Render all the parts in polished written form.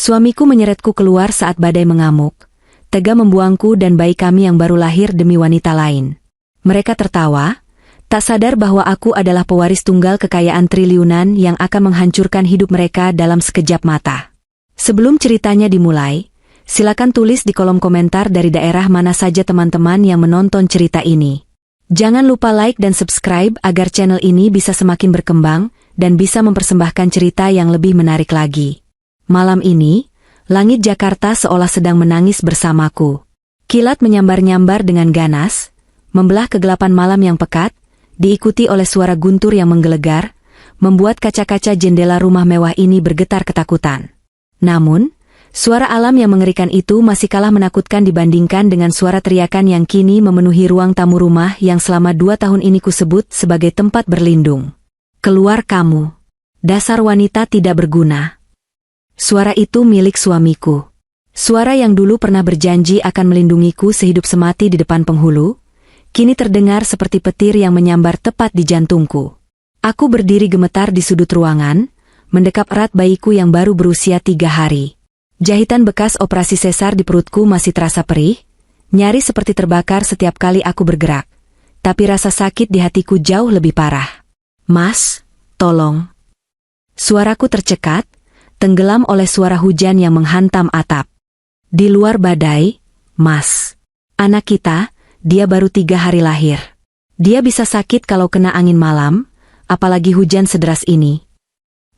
Suamiku menyeretku keluar saat badai mengamuk, tega membuangku dan bayi kami yang baru lahir demi wanita lain. Mereka tertawa, tak sadar bahwa aku adalah pewaris tunggal kekayaan triliunan yang akan menghancurkan hidup mereka dalam sekejap mata. Sebelum ceritanya dimulai, silakan tulis di kolom komentar dari daerah mana saja teman-teman yang menonton cerita ini. Jangan lupa like dan subscribe agar channel ini bisa semakin berkembang dan bisa mempersembahkan cerita yang lebih menarik lagi. Malam ini, langit Jakarta seolah sedang menangis bersamaku. Kilat menyambar-nyambar dengan ganas, membelah kegelapan malam yang pekat, diikuti oleh suara guntur yang menggelegar, membuat kaca-kaca jendela rumah mewah ini bergetar ketakutan. Namun, suara alam yang mengerikan itu masih kalah menakutkan dibandingkan dengan suara teriakan yang kini memenuhi ruang tamu rumah yang selama 2 tahun ini kusebut sebagai tempat berlindung. Keluar kamu. Dasar wanita tidak berguna. Suara itu milik suamiku. Suara yang dulu pernah berjanji akan melindungiku sehidup semati di depan penghulu, kini terdengar seperti petir yang menyambar tepat di jantungku. Aku berdiri gemetar di sudut ruangan, mendekap erat bayiku yang baru berusia 3 hari. Jahitan bekas operasi sesar di perutku masih terasa perih, nyaris seperti terbakar setiap kali aku bergerak. Tapi rasa sakit di hatiku jauh lebih parah. Mas, tolong. Suaraku tercekat, tenggelam oleh suara hujan yang menghantam atap. Di luar badai, Mas. Anak kita, dia baru 3 hari lahir. Dia bisa sakit kalau kena angin malam, apalagi hujan sederas ini.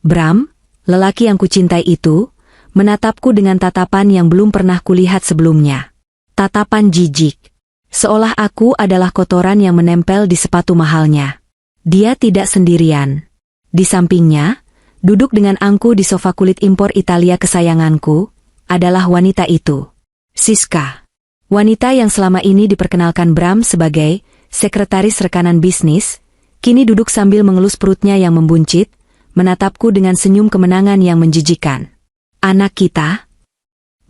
Bram, lelaki yang kucintai itu, menatapku dengan tatapan yang belum pernah kulihat sebelumnya. Tatapan jijik. Seolah aku adalah kotoran yang menempel di sepatu mahalnya. Dia tidak sendirian. Di sampingnya, duduk dengan angku di sofa kulit impor Italia kesayanganku, adalah wanita itu. Siska. Wanita yang selama ini diperkenalkan Bram sebagai sekretaris rekanan bisnis, kini duduk sambil mengelus perutnya yang membuncit, menatapku dengan senyum kemenangan yang menjijikan. Anak kita?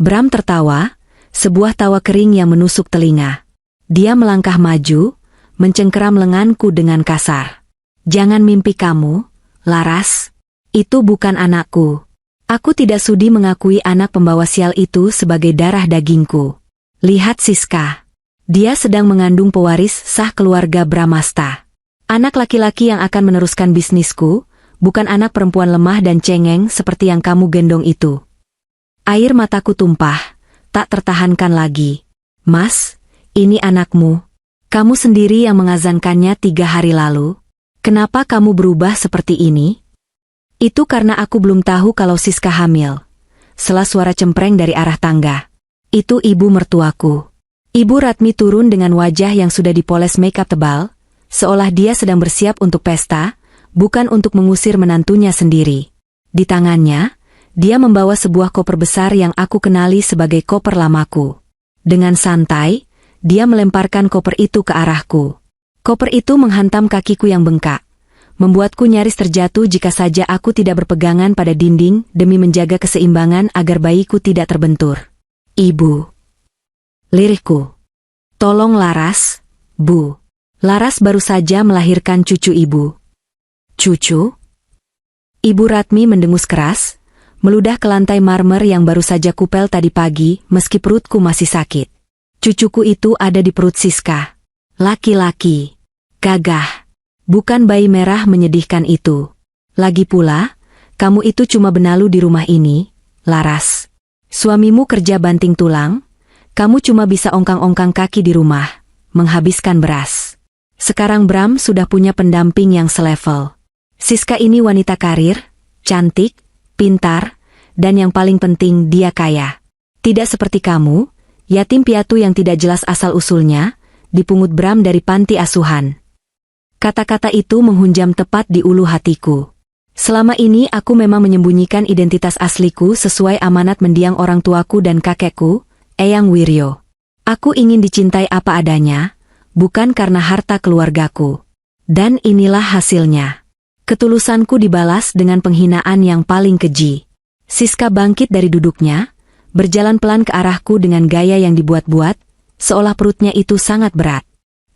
Bram tertawa, sebuah tawa kering yang menusuk telinga. Dia melangkah maju, mencengkeram lenganku dengan kasar. Jangan mimpi kamu, Laras. Itu bukan anakku. Aku tidak sudi mengakui anak pembawa sial itu sebagai darah dagingku. Lihat Siska. Dia sedang mengandung pewaris sah keluarga Bramasta. Anak laki-laki yang akan meneruskan bisnisku, bukan anak perempuan lemah dan cengeng seperti yang kamu gendong itu. Air mataku tumpah, tak tertahankan lagi. Mas, ini anakmu. Kamu sendiri yang mengazankannya 3 hari lalu. Kenapa kamu berubah seperti ini? Itu karena aku belum tahu kalau Siska hamil. Sela suara cempreng dari arah tangga. Itu ibu mertuaku. Ibu Ratmi turun dengan wajah yang sudah dipoles makeup tebal, seolah dia sedang bersiap untuk pesta, bukan untuk mengusir menantunya sendiri. Di tangannya, dia membawa sebuah koper besar yang aku kenali sebagai koper lamaku. Dengan santai, dia melemparkan koper itu ke arahku. Koper itu menghantam kakiku yang bengkak, membuatku nyaris terjatuh jika saja aku tidak berpegangan pada dinding demi menjaga keseimbangan agar bayiku tidak terbentur. Ibu. Lirikku. Tolong Laras, Bu. Laras baru saja melahirkan cucu ibu. Cucu? Ibu Ratmi mendengus keras, meludah ke lantai marmer yang baru saja kupel tadi pagi meski perutku masih sakit. Cucuku itu ada di perut Siska. Laki-laki. Gagah. Bukan bayi merah menyedihkan itu. Lagi pula, kamu itu cuma benalu di rumah ini, Laras. Suamimu kerja banting tulang, kamu cuma bisa ongkang-ongkang kaki di rumah, menghabiskan beras. Sekarang Bram sudah punya pendamping yang selevel. Siska ini wanita karir, cantik, pintar, dan yang paling penting dia kaya. Tidak seperti kamu, yatim piatu yang tidak jelas asal-usulnya, dipungut Bram dari panti asuhan. Kata-kata itu menghunjam tepat di ulu hatiku. Selama ini aku memang menyembunyikan identitas asliku sesuai amanat mendiang orang tuaku dan kakekku, Eyang Wiryo. Aku ingin dicintai apa adanya, bukan karena harta keluargaku. Dan inilah hasilnya. Ketulusanku dibalas dengan penghinaan yang paling keji. Siska bangkit dari duduknya, berjalan pelan ke arahku dengan gaya yang dibuat-buat, seolah perutnya itu sangat berat.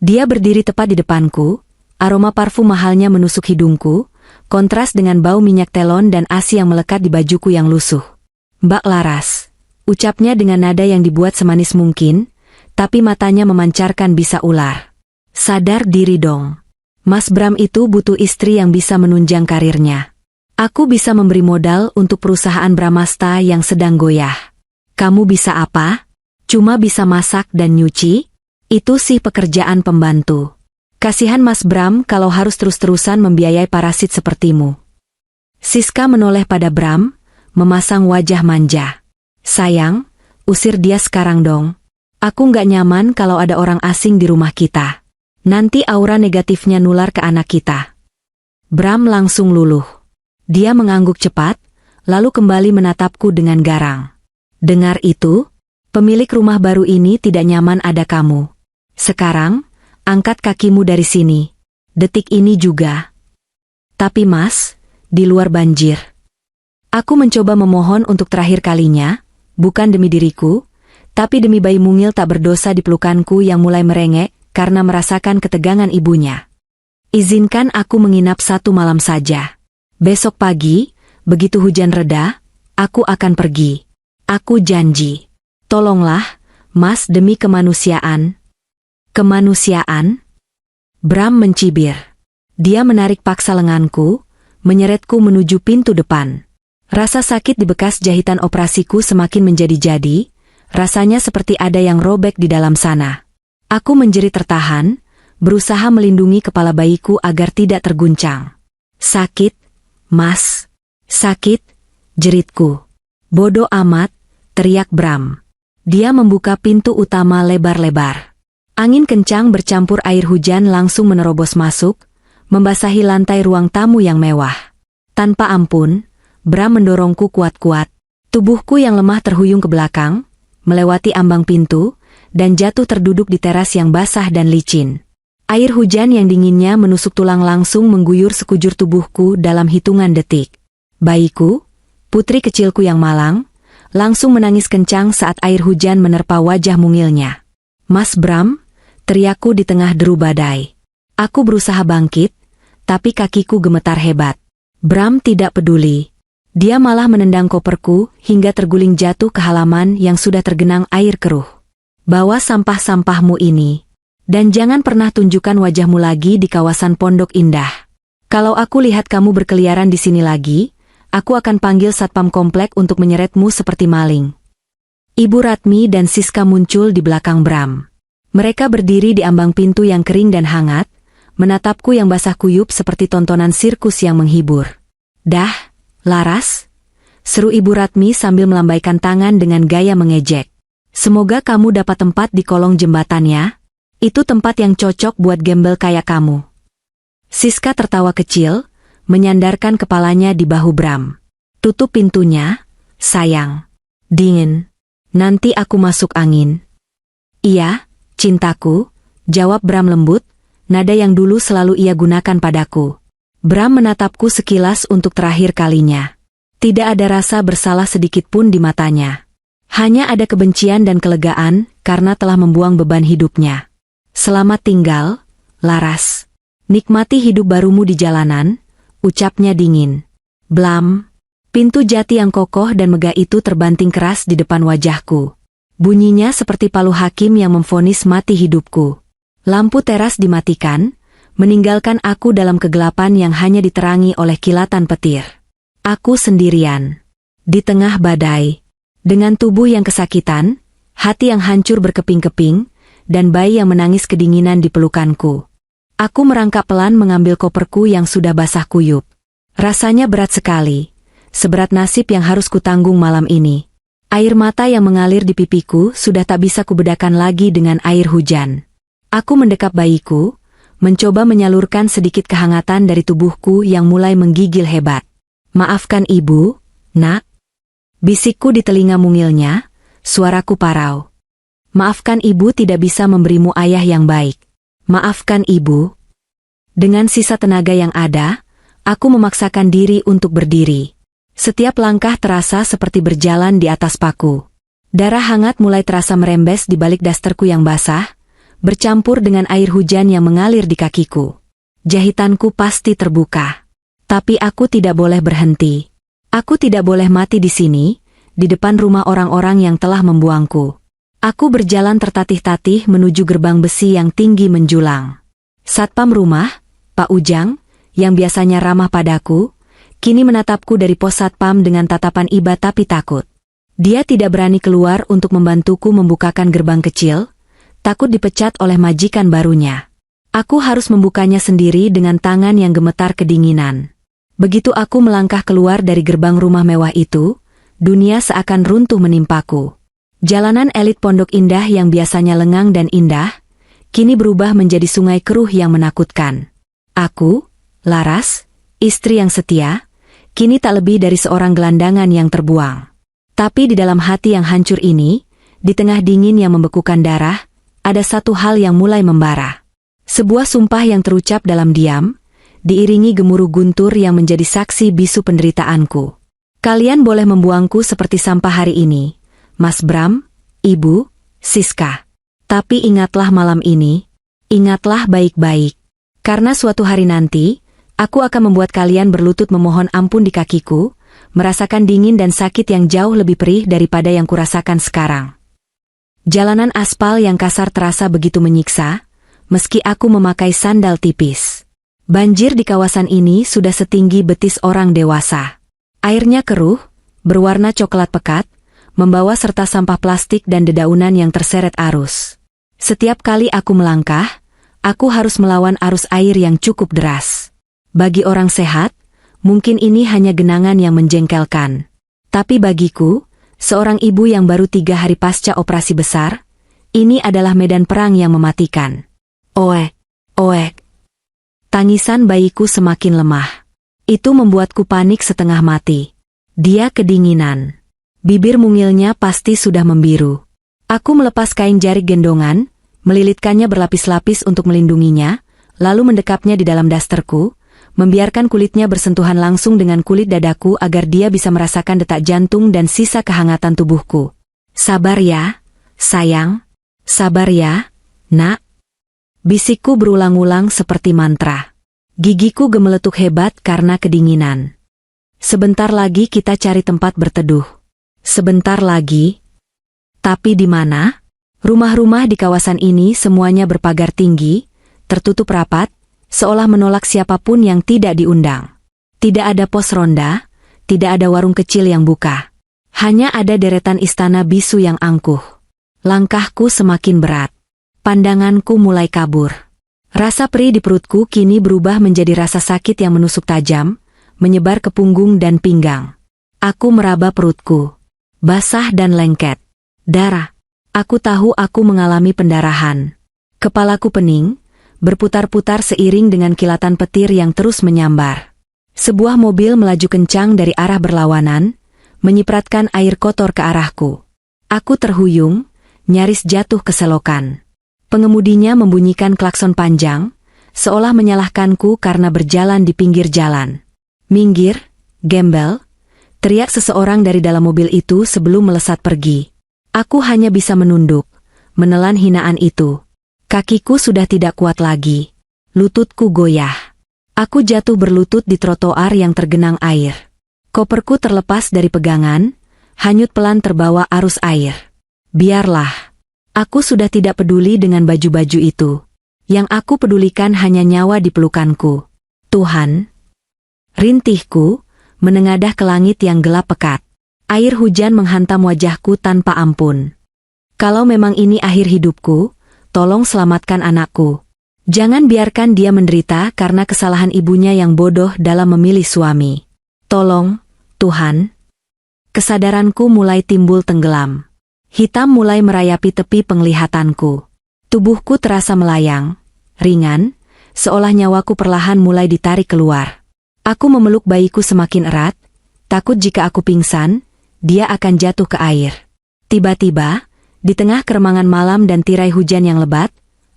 Dia berdiri tepat di depanku, aroma parfum mahalnya menusuk hidungku, kontras dengan bau minyak telon dan ASI yang melekat di bajuku yang lusuh. Mbak Laras, ucapnya dengan nada yang dibuat semanis mungkin, tapi matanya memancarkan bisa ular. Sadar diri dong. Mas Bram itu butuh istri yang bisa menunjang karirnya. Aku bisa memberi modal untuk perusahaan Bramasta yang sedang goyah. Kamu bisa apa? Cuma bisa masak dan nyuci? Itu sih pekerjaan pembantu. Kasihan Mas Bram kalau harus terus-terusan membiayai parasit sepertimu. Siska menoleh pada Bram, memasang wajah manja. Sayang, usir dia sekarang dong. Aku nggak nyaman kalau ada orang asing di rumah kita. Nanti aura negatifnya nular ke anak kita. Bram langsung luluh. Dia mengangguk cepat, lalu kembali menatapku dengan garang. Dengar itu? Pemilik rumah baru ini tidak nyaman ada kamu. Sekarang, angkat kakimu dari sini. Detik ini juga. Tapi Mas, di luar banjir. Aku mencoba memohon untuk terakhir kalinya, bukan demi diriku, tapi demi bayi mungil tak berdosa di pelukanku yang mulai merengek karena merasakan ketegangan ibunya. Izinkan aku menginap 1 malam saja. Besok pagi, begitu hujan reda, aku akan pergi. Aku janji. Tolonglah, Mas, demi kemanusiaan. Kemanusiaan? Bram mencibir. Dia menarik paksa lenganku, menyeretku menuju pintu depan. Rasa sakit di bekas jahitan operasiku semakin menjadi-jadi, rasanya seperti ada yang robek di dalam sana. Aku menjerit tertahan, berusaha melindungi kepala bayiku agar tidak terguncang. Sakit, Mas. Sakit, jeritku. Bodoh amat, teriak Bram. Dia membuka pintu utama lebar-lebar. Angin kencang bercampur air hujan langsung menerobos masuk, membasahi lantai ruang tamu yang mewah. Tanpa ampun, Bram mendorongku kuat-kuat. Tubuhku yang lemah terhuyung ke belakang, melewati ambang pintu, dan jatuh terduduk di teras yang basah dan licin. Air hujan yang dinginnya menusuk tulang langsung mengguyur sekujur tubuhku dalam hitungan detik. Bayiku, putri kecilku yang malang, langsung menangis kencang saat air hujan menerpa wajah mungilnya. Mas Bram, teriakku di tengah deru badai. Aku berusaha bangkit, tapi kakiku gemetar hebat. Bram tidak peduli. Dia malah menendang koperku hingga terguling jatuh ke halaman yang sudah tergenang air keruh. Bawa sampah-sampahmu ini. Dan jangan pernah tunjukkan wajahmu lagi di kawasan Pondok Indah. Kalau aku lihat kamu berkeliaran di sini lagi, aku akan panggil satpam komplek untuk menyeretmu seperti maling. Ibu Ratmi dan Siska muncul di belakang Bram. Mereka berdiri di ambang pintu yang kering dan hangat, menatapku yang basah kuyup seperti tontonan sirkus yang menghibur. Dah, Laras? Seru Ibu Ratmi sambil melambaikan tangan dengan gaya mengejek. Semoga kamu dapat tempat di kolong jembatan ya. Itu tempat yang cocok buat gembel kayak kamu. Siska tertawa kecil, menyandarkan kepalanya di bahu Bram. Tutup pintunya, sayang. Dingin. Nanti aku masuk angin. Iya, cintaku, jawab Bram lembut, nada yang dulu selalu ia gunakan padaku. Bram menatapku sekilas untuk terakhir kalinya. Tidak ada rasa bersalah sedikit pun di matanya. Hanya ada kebencian dan kelegaan karena telah membuang beban hidupnya. Selamat tinggal, Laras. Nikmati hidup barumu di jalanan, ucapnya dingin. Blam. Pintu jati yang kokoh dan megah itu terbanting keras di depan wajahku. Bunyinya seperti palu hakim yang memvonis mati hidupku. Lampu teras dimatikan, meninggalkan aku dalam kegelapan yang hanya diterangi oleh kilatan petir. Aku sendirian. Di tengah badai. Dengan tubuh yang kesakitan, hati yang hancur berkeping-keping, dan bayi yang menangis kedinginan di pelukanku. Aku merangkak pelan mengambil koperku yang sudah basah kuyup. Rasanya berat sekali, seberat nasib yang harus kutanggung malam ini. Air mata yang mengalir di pipiku sudah tak bisa kubedakan lagi dengan air hujan. Aku mendekap bayiku, mencoba menyalurkan sedikit kehangatan dari tubuhku yang mulai menggigil hebat. Maafkan ibu, nak. Bisikku di telinga mungilnya, suaraku parau. Maafkan ibu tidak bisa memberimu ayah yang baik. Maafkan ibu. Dengan sisa tenaga yang ada, aku memaksakan diri untuk berdiri. Setiap langkah terasa seperti berjalan di atas paku. Darah hangat mulai terasa merembes di balik dasterku yang basah, bercampur dengan air hujan yang mengalir di kakiku. Jahitanku pasti terbuka. Tapi aku tidak boleh berhenti. Aku tidak boleh mati di sini, di depan rumah orang-orang yang telah membuangku. Aku berjalan tertatih-tatih menuju gerbang besi yang tinggi menjulang. Satpam rumah, Pak Ujang, yang biasanya ramah padaku, kini menatapku dari pos satpam dengan tatapan iba tapi takut. Dia tidak berani keluar untuk membantuku membukakan gerbang kecil, takut dipecat oleh majikan barunya. Aku harus membukanya sendiri dengan tangan yang gemetar kedinginan. Begitu aku melangkah keluar dari gerbang rumah mewah itu, dunia seakan runtuh menimpaku. Jalanan elit Pondok Indah yang biasanya lengang dan indah, kini berubah menjadi sungai keruh yang menakutkan. Aku, Laras, istri yang setia, kini tak lebih dari seorang gelandangan yang terbuang. Tapi di dalam hati yang hancur ini, di tengah dingin yang membekukan darah, ada satu hal yang mulai membara. Sebuah sumpah yang terucap dalam diam, diiringi gemuruh guntur yang menjadi saksi bisu penderitaanku. Kalian boleh membuangku seperti sampah hari ini, Mas Bram, Ibu, Siska. Tapi ingatlah malam ini, ingatlah baik-baik. Karena suatu hari nanti, aku akan membuat kalian berlutut memohon ampun di kakiku, merasakan dingin dan sakit yang jauh lebih perih daripada yang kurasakan sekarang. Jalanan aspal yang kasar terasa begitu menyiksa, meski aku memakai sandal tipis. Banjir di kawasan ini sudah setinggi betis orang dewasa. Airnya keruh, berwarna coklat pekat, membawa serta sampah plastik dan dedaunan yang terseret arus. Setiap kali aku melangkah, aku harus melawan arus air yang cukup deras. Bagi orang sehat, mungkin ini hanya genangan yang menjengkelkan. Tapi bagiku, seorang ibu yang baru 3 hari pasca operasi besar, ini adalah medan perang yang mematikan. Oek, oek. Tangisan bayiku semakin lemah. Itu membuatku panik setengah mati. Dia kedinginan. Bibir mungilnya pasti sudah membiru. Aku melepas kain jarik gendongan, melilitkannya berlapis-lapis untuk melindunginya, lalu mendekapnya di dalam dasterku, membiarkan kulitnya bersentuhan langsung dengan kulit dadaku agar dia bisa merasakan detak jantung dan sisa kehangatan tubuhku. Sabar ya, sayang. Sabar ya, nak. Bisikku berulang-ulang seperti mantra. Gigiku gemeletuk hebat karena kedinginan. Sebentar lagi kita cari tempat berteduh. Sebentar lagi. Tapi di mana? Rumah-rumah di kawasan ini semuanya berpagar tinggi, tertutup rapat, seolah menolak siapapun yang tidak diundang. Tidak ada pos ronda, tidak ada warung kecil yang buka. Hanya ada deretan istana bisu yang angkuh. Langkahku semakin berat. Pandanganku mulai kabur. Rasa perih di perutku kini berubah menjadi rasa sakit yang menusuk tajam, menyebar ke punggung dan pinggang. Aku meraba perutku. Basah dan lengket. Darah. Aku tahu aku mengalami pendarahan. Kepalaku pening, berputar-putar seiring dengan kilatan petir yang terus menyambar. Sebuah mobil melaju kencang dari arah berlawanan, menyipratkan air kotor ke arahku. Aku terhuyung, nyaris jatuh ke selokan. Pengemudinya membunyikan klakson panjang, seolah menyalahkanku karena berjalan di pinggir jalan. Minggir, gembel, teriak seseorang dari dalam mobil itu sebelum melesat pergi. Aku hanya bisa menunduk, menelan hinaan itu. Kakiku sudah tidak kuat lagi. Lututku goyah. Aku jatuh berlutut di trotoar yang tergenang air. Koperku terlepas dari pegangan, hanyut pelan terbawa arus air. Biarlah. Aku sudah tidak peduli dengan baju-baju itu. Yang aku pedulikan hanya nyawa di pelukanku. Tuhan. Rintihku, menengadah ke langit yang gelap pekat. Air hujan menghantam wajahku tanpa ampun. Kalau memang ini akhir hidupku, tolong selamatkan anakku. Jangan biarkan dia menderita karena kesalahan ibunya yang bodoh dalam memilih suami. Tolong, Tuhan. Kesadaranku mulai timbul tenggelam. Hitam mulai merayapi tepi penglihatanku. Tubuhku terasa melayang, ringan, seolah nyawaku perlahan mulai ditarik keluar. Aku memeluk bayiku semakin erat, takut jika aku pingsan, dia akan jatuh ke air. Tiba-tiba, di tengah keremangan malam dan tirai hujan yang lebat,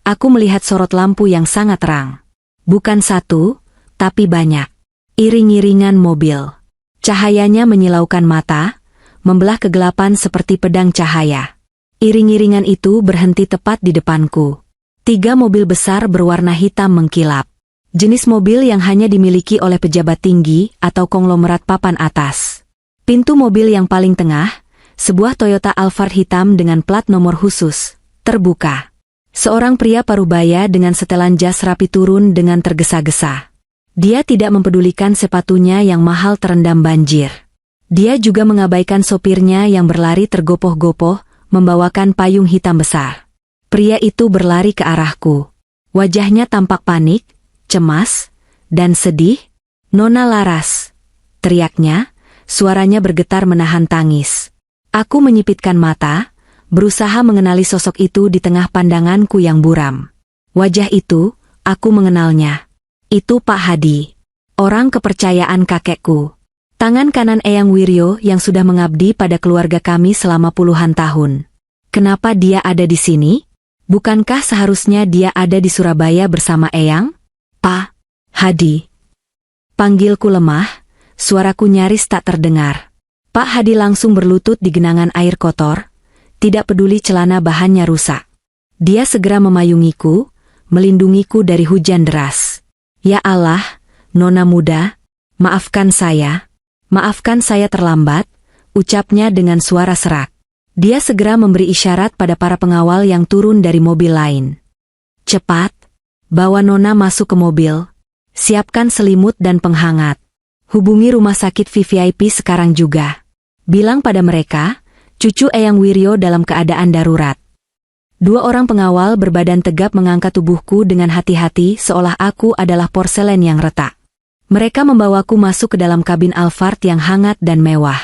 aku melihat sorot lampu yang sangat terang. Bukan satu, tapi banyak. Iring-iringan mobil. Cahayanya menyilaukan mata, membelah kegelapan seperti pedang cahaya. Iring-iringan itu berhenti tepat di depanku. 3 mobil besar berwarna hitam mengkilap. Jenis mobil yang hanya dimiliki oleh pejabat tinggi atau konglomerat papan atas. Pintu mobil yang paling tengah, sebuah Toyota Alphard hitam dengan plat nomor khusus, terbuka. Seorang pria parubaya dengan setelan jas rapi turun dengan tergesa-gesa. Dia tidak mempedulikan sepatunya yang mahal terendam banjir. Dia juga mengabaikan sopirnya yang berlari tergopoh-gopoh, membawakan payung hitam besar. Pria itu berlari ke arahku. Wajahnya tampak panik, cemas, dan sedih. "Nona Laras!" teriaknya, suaranya bergetar menahan tangis. Aku menyipitkan mata, berusaha mengenali sosok itu di tengah pandanganku yang buram. Wajah itu, aku mengenalnya. Itu Pak Hadi, orang kepercayaan kakekku. Tangan kanan Eyang Wiryo yang sudah mengabdi pada keluarga kami selama puluhan tahun. Kenapa dia ada di sini? Bukankah seharusnya dia ada di Surabaya bersama Eyang? "Pak Hadi." Panggilku lemah, suaraku nyaris tak terdengar. Pak Hadi langsung berlutut di genangan air kotor, tidak peduli celana bahannya rusak. Dia segera memayungiku, melindungiku dari hujan deras. "Ya Allah, Nona muda, maafkan saya terlambat," ucapnya dengan suara serak. Dia segera memberi isyarat pada para pengawal yang turun dari mobil lain. "Cepat, bawa Nona masuk ke mobil. Siapkan selimut dan penghangat. Hubungi rumah sakit VVIP sekarang juga. Bilang pada mereka, cucu Eyang Wiryo dalam keadaan darurat." Dua orang pengawal berbadan tegap mengangkat tubuhku dengan hati-hati seolah aku adalah porselen yang retak. Mereka membawaku masuk ke dalam kabin Alphard yang hangat dan mewah.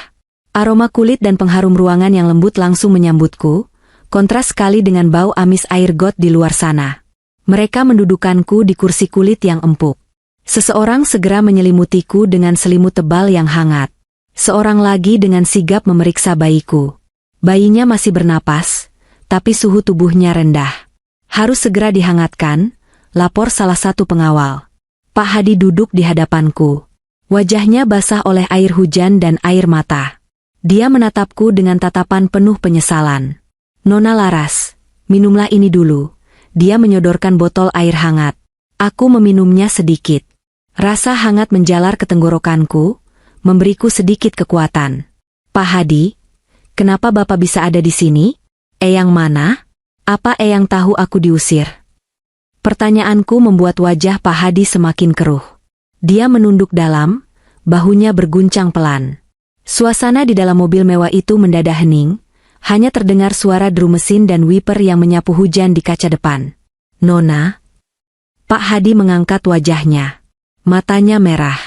Aroma kulit dan pengharum ruangan yang lembut langsung menyambutku, kontras sekali dengan bau amis air got di luar sana. Mereka mendudukanku di kursi kulit yang empuk. Seseorang segera menyelimutiku dengan selimut tebal yang hangat. Seorang lagi dengan sigap memeriksa bayiku. Bayinya masih bernapas, tapi suhu tubuhnya rendah. "Harus segera dihangatkan," lapor salah satu pengawal. Pak Hadi duduk di hadapanku. Wajahnya basah oleh air hujan dan air mata. Dia menatapku dengan tatapan penuh penyesalan. "Nona Laras, minumlah ini dulu." Dia menyodorkan botol air hangat. Aku meminumnya sedikit. Rasa hangat menjalar ke tenggorokanku, memberiku sedikit kekuatan. "Pak Hadi, kenapa Bapak bisa ada di sini? Eyang mana? Apa Eyang tahu aku diusir?" Pertanyaanku membuat wajah Pak Hadi semakin keruh. Dia menunduk dalam, bahunya berguncang pelan. Suasana di dalam mobil mewah itu mendadak hening, hanya terdengar suara drum mesin dan wiper yang menyapu hujan di kaca depan. "Nona?" Pak Hadi mengangkat wajahnya. Matanya merah.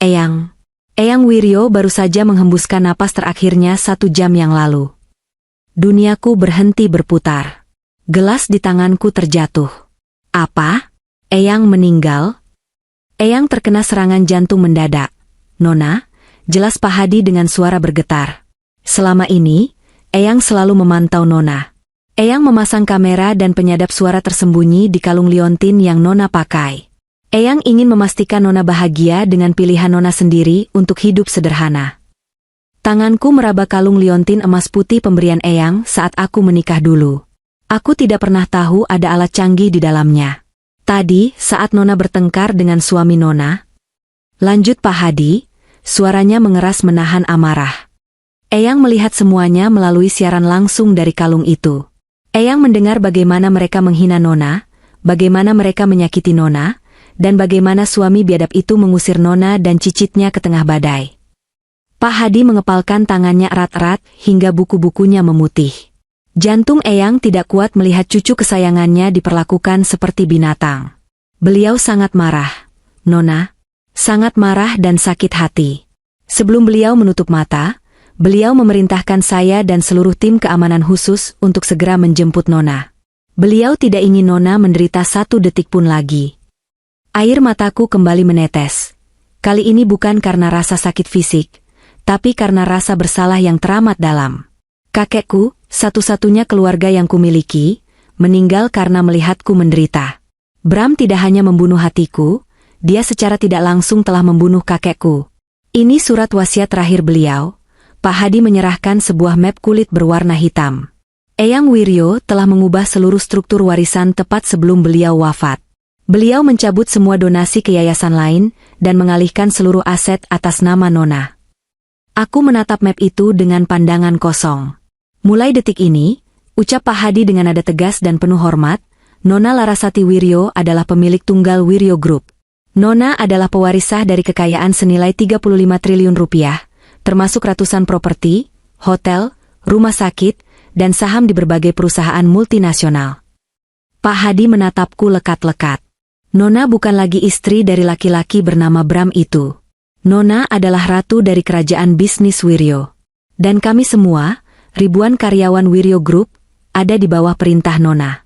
Eyang Wiryo baru saja menghembuskan napas terakhirnya 1 jam yang lalu." Duniaku berhenti berputar. Gelas di tanganku terjatuh. "Apa? Eyang meninggal?" "Eyang terkena serangan jantung mendadak, Nona," jelas Pak Hadi dengan suara bergetar. "Selama ini, Eyang selalu memantau Nona. Eyang memasang kamera dan penyadap suara tersembunyi di kalung liontin yang Nona pakai. Eyang ingin memastikan Nona bahagia dengan pilihan Nona sendiri untuk hidup sederhana." Tanganku meraba kalung liontin emas putih pemberian Eyang saat aku menikah dulu. Aku tidak pernah tahu ada alat canggih di dalamnya. Tadi, saat Nona bertengkar dengan suami Nona, lanjut Pak Hadi, suaranya mengeras menahan amarah. Eyang melihat semuanya melalui siaran langsung dari kalung itu. Eyang mendengar bagaimana mereka menghina Nona, bagaimana mereka menyakiti Nona, dan bagaimana suami biadab itu mengusir Nona dan cicitnya ke tengah badai. Pak Hadi mengepalkan tangannya erat-erat hingga buku-bukunya memutih. Jantung Eyang tidak kuat melihat cucu kesayangannya diperlakukan seperti binatang. Beliau sangat marah, Nona. Sangat marah dan sakit hati. Sebelum beliau menutup mata, beliau memerintahkan saya dan seluruh tim keamanan khusus untuk segera menjemput Nona. Beliau tidak ingin Nona menderita 1 detik pun lagi. Air mataku kembali menetes. Kali ini bukan karena rasa sakit fisik, tapi karena rasa bersalah yang teramat dalam. Kakekku, satu-satunya keluarga yang kumiliki, meninggal karena melihatku menderita. Bram tidak hanya membunuh hatiku, dia secara tidak langsung telah membunuh kakekku. Ini surat wasiat terakhir beliau. Pak Hadi menyerahkan sebuah map kulit berwarna hitam. Eyang Wiryo telah mengubah seluruh struktur warisan tepat sebelum beliau wafat. Beliau mencabut semua donasi ke yayasan lain dan mengalihkan seluruh aset atas nama Nona. Aku menatap map itu dengan pandangan kosong. Mulai detik ini, ucap Pak Hadi dengan nada tegas dan penuh hormat, Nona Larasati Wiryo adalah pemilik tunggal Wiryo Group. Nona adalah pewaris sah dari kekayaan senilai 35 triliun rupiah, termasuk ratusan properti, hotel, rumah sakit, dan saham di berbagai perusahaan multinasional. Pak Hadi menatapku lekat-lekat. Nona bukan lagi istri dari laki-laki bernama Bram itu. Nona adalah ratu dari kerajaan bisnis Wiryo. Dan kami semua, ribuan karyawan Wiryo Group, ada di bawah perintah Nona.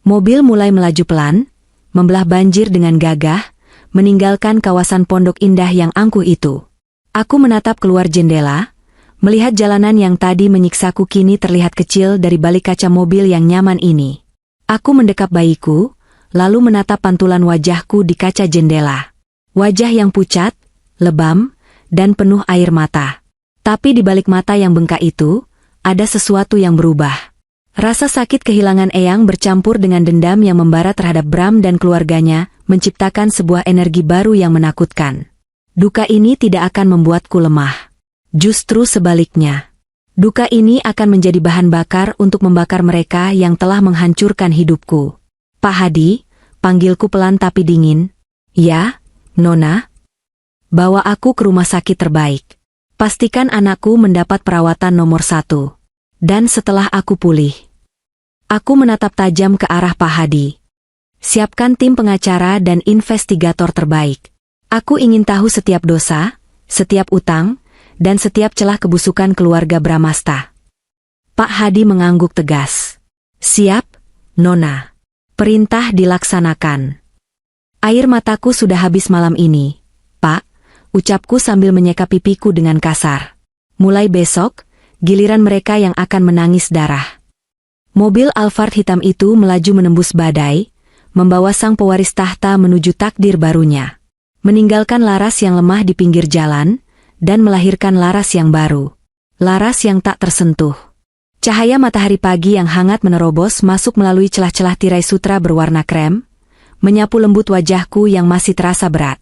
Mobil mulai melaju pelan, membelah banjir dengan gagah, meninggalkan kawasan Pondok Indah yang angkuh itu. Aku menatap keluar jendela, melihat jalanan yang tadi menyiksaku kini terlihat kecil dari balik kaca mobil yang nyaman ini. Aku mendekap bayiku, lalu menatap pantulan wajahku di kaca jendela. Wajah yang pucat, lebam, dan penuh air mata. Tapi di balik mata yang bengkak itu, ada sesuatu yang berubah. Rasa sakit kehilangan Eyang bercampur dengan dendam yang membara terhadap Bram dan keluarganya, menciptakan sebuah energi baru yang menakutkan. Duka ini tidak akan membuatku lemah. Justru sebaliknya. Duka ini akan menjadi bahan bakar untuk membakar mereka yang telah menghancurkan hidupku. Pak Hadi, panggilku pelan tapi dingin. Ya, Nona. Bawa aku ke rumah sakit terbaik. Pastikan anakku mendapat perawatan nomor 1. Dan setelah aku pulih. Aku menatap tajam ke arah Pak Hadi. Siapkan tim pengacara dan investigator terbaik. Aku ingin tahu setiap dosa, setiap utang, dan setiap celah kebusukan keluarga Bramasta. Pak Hadi mengangguk tegas. Siap, Nona. Perintah dilaksanakan. Air mataku sudah habis malam ini, Pak. Ucapku sambil menyeka pipiku dengan kasar. Mulai besok, giliran mereka yang akan menangis darah. Mobil Alphard hitam itu melaju menembus badai, membawa sang pewaris tahta menuju takdir barunya. Meninggalkan Laras yang lemah di pinggir jalan, dan melahirkan Laras yang baru. Laras yang tak tersentuh. Cahaya matahari pagi yang hangat menerobos masuk melalui celah-celah tirai sutra berwarna krem, menyapu lembut wajahku yang masih terasa berat.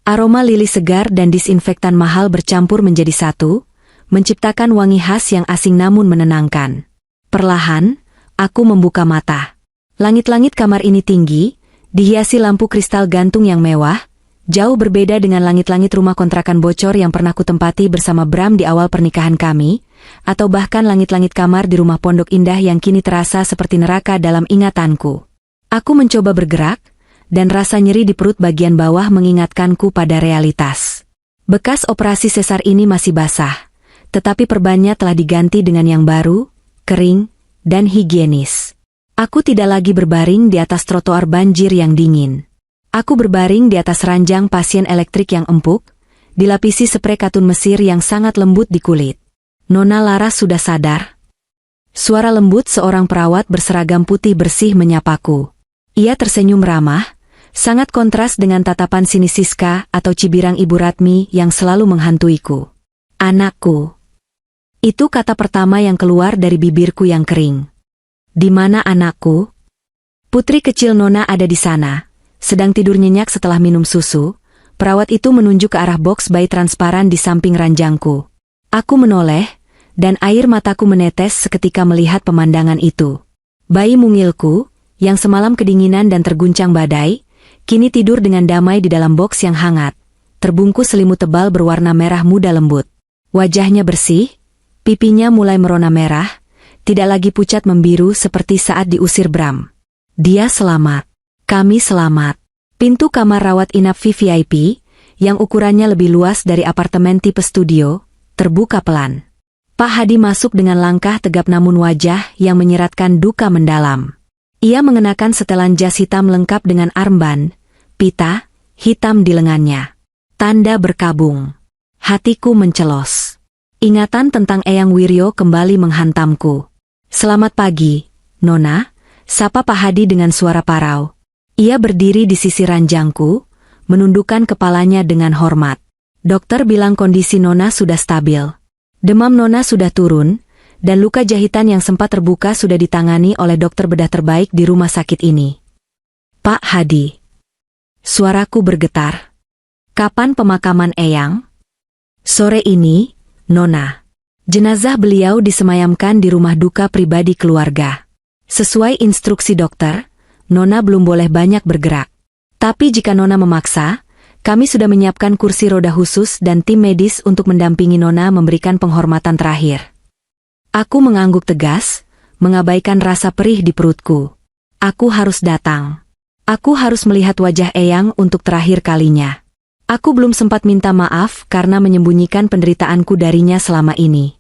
Aroma lili segar dan disinfektan mahal bercampur menjadi satu, menciptakan wangi khas yang asing namun menenangkan. Perlahan, aku membuka mata. Langit-langit kamar ini tinggi, dihiasi lampu kristal gantung yang mewah, jauh berbeda dengan langit-langit rumah kontrakan bocor yang pernah kutempati bersama Bram di awal pernikahan kami, atau bahkan langit-langit kamar di rumah Pondok Indah yang kini terasa seperti neraka dalam ingatanku. Aku mencoba bergerak, dan rasa nyeri di perut bagian bawah mengingatkanku pada realitas. Bekas operasi sesar ini masih basah, tetapi perbannya telah diganti dengan yang baru, kering, dan higienis. Aku tidak lagi berbaring di atas trotoar banjir yang dingin. Aku berbaring di atas ranjang pasien elektrik yang empuk, dilapisi sprei katun Mesir yang sangat lembut di kulit. Nona Laras sudah sadar? Suara lembut seorang perawat berseragam putih bersih menyapaku. Ia tersenyum ramah, sangat kontras dengan tatapan sinis Siska atau Cibirang Ibu Ratmi yang selalu menghantuiku. Anakku. Itu kata pertama yang keluar dari bibirku yang kering. Di mana anakku? Putri kecil Nona ada di sana, sedang tidur nyenyak setelah minum susu. Perawat itu menunjuk ke arah boks bayi transparan di samping ranjangku. Aku menoleh, dan air mataku menetes seketika melihat pemandangan itu. Bayi mungilku, yang semalam kedinginan dan terguncang badai, kini tidur dengan damai di dalam boks yang hangat, terbungkus selimut tebal berwarna merah muda lembut. Wajahnya bersih, pipinya mulai merona merah, tidak lagi pucat membiru seperti saat diusir Bram. Dia selamat. Kami selamat. Pintu kamar rawat inap VVIP, yang ukurannya lebih luas dari apartemen tipe studio, terbuka pelan. Pak Hadi masuk dengan langkah tegap namun wajah yang menyeratkan duka mendalam. Ia mengenakan setelan jas hitam lengkap dengan armband, pita, hitam di lengannya. Tanda berkabung. Hatiku mencelos. Ingatan tentang Eyang Wiryo kembali menghantamku. Selamat pagi, Nona, sapa Pak Hadi dengan suara parau. Ia berdiri di sisi ranjangku, menundukkan kepalanya dengan hormat. Dokter bilang kondisi Nona sudah stabil. Demam Nona sudah turun, dan luka jahitan yang sempat terbuka sudah ditangani oleh dokter bedah terbaik di rumah sakit ini. Pak Hadi. Suaraku bergetar. Kapan pemakaman Eyang? Sore ini, Nona. Jenazah beliau disemayamkan di rumah duka pribadi keluarga. Sesuai instruksi dokter, Nona belum boleh banyak bergerak. Tapi jika Nona memaksa, kami sudah menyiapkan kursi roda khusus dan tim medis untuk mendampingi Nona memberikan penghormatan terakhir. Aku mengangguk tegas, mengabaikan rasa perih di perutku. Aku harus datang. Aku harus melihat wajah Eyang untuk terakhir kalinya. Aku belum sempat minta maaf karena menyembunyikan penderitaanku darinya selama ini.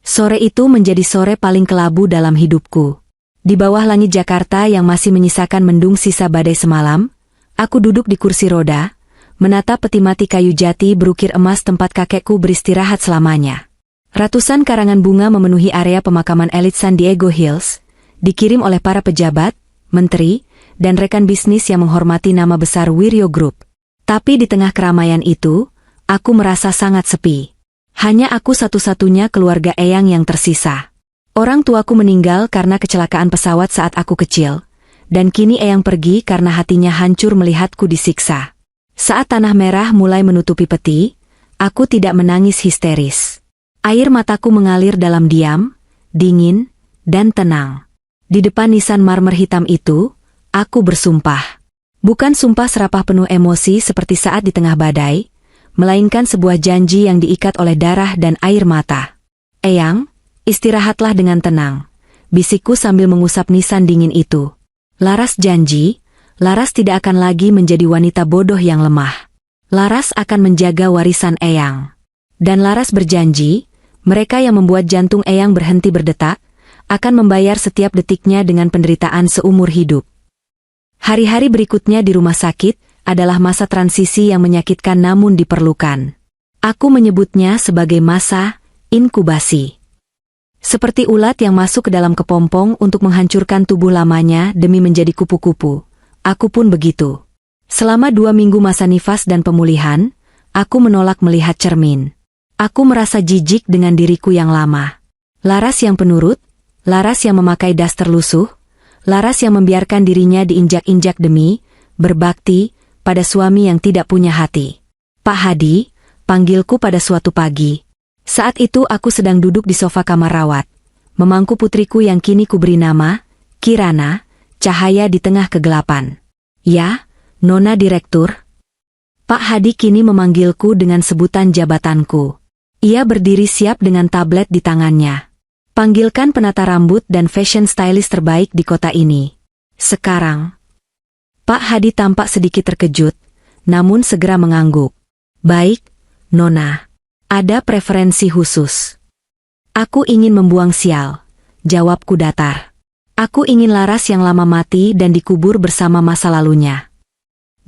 Sore itu menjadi sore paling kelabu dalam hidupku. Di bawah langit Jakarta yang masih menyisakan mendung sisa badai semalam, aku duduk di kursi roda, menatap peti mati kayu jati berukir emas tempat kakekku beristirahat selamanya. Ratusan karangan bunga memenuhi area pemakaman elit San Diego Hills, dikirim oleh para pejabat, menteri, dan rekan bisnis yang menghormati nama besar Wirjo Group. Tapi di tengah keramaian itu, aku merasa sangat sepi. Hanya aku satu-satunya keluarga Eyang yang tersisa. Orang tuaku meninggal karena kecelakaan pesawat saat aku kecil, dan kini Eyang pergi karena hatinya hancur melihatku disiksa. Saat tanah merah mulai menutupi peti, aku tidak menangis histeris. Air mataku mengalir dalam diam, dingin, dan tenang. Di depan nisan marmer hitam itu, aku bersumpah. Bukan sumpah serapah penuh emosi seperti saat di tengah badai, melainkan sebuah janji yang diikat oleh darah dan air mata. Eyang, istirahatlah dengan tenang, bisikku sambil mengusap nisan dingin itu. Laras janji, Laras tidak akan lagi menjadi wanita bodoh yang lemah. Laras akan menjaga warisan Eyang. Dan Laras berjanji, mereka yang membuat jantung Eyang berhenti berdetak, akan membayar setiap detiknya dengan penderitaan seumur hidup. Hari-hari berikutnya di rumah sakit adalah masa transisi yang menyakitkan namun diperlukan. Aku menyebutnya sebagai masa inkubasi. Seperti ulat yang masuk ke dalam kepompong untuk menghancurkan tubuh lamanya demi menjadi kupu-kupu, aku pun begitu. Selama 2 minggu masa nifas dan pemulihan, aku menolak melihat cermin. Aku merasa jijik dengan diriku yang lama. Laras yang penurut, Laras yang memakai das terlusuh, Laras yang membiarkan dirinya diinjak-injak demi berbakti pada suami yang tidak punya hati. Pak Hadi, panggilku pada suatu pagi. Saat itu aku sedang duduk di sofa kamar rawat, memangku putriku yang kini kuberi nama Kirana, cahaya di tengah kegelapan. Ya, Nona Direktur. Pak Hadi kini memanggilku dengan sebutan jabatanku. Ia berdiri siap dengan tablet di tangannya. Panggilkan penata rambut dan fashion stylist terbaik di kota ini. Sekarang. Pak Hadi tampak sedikit terkejut, namun segera mengangguk. Baik, Nona. Ada preferensi khusus. Aku ingin membuang sial, jawabku datar. Aku ingin Laras yang lama mati dan dikubur bersama masa lalunya.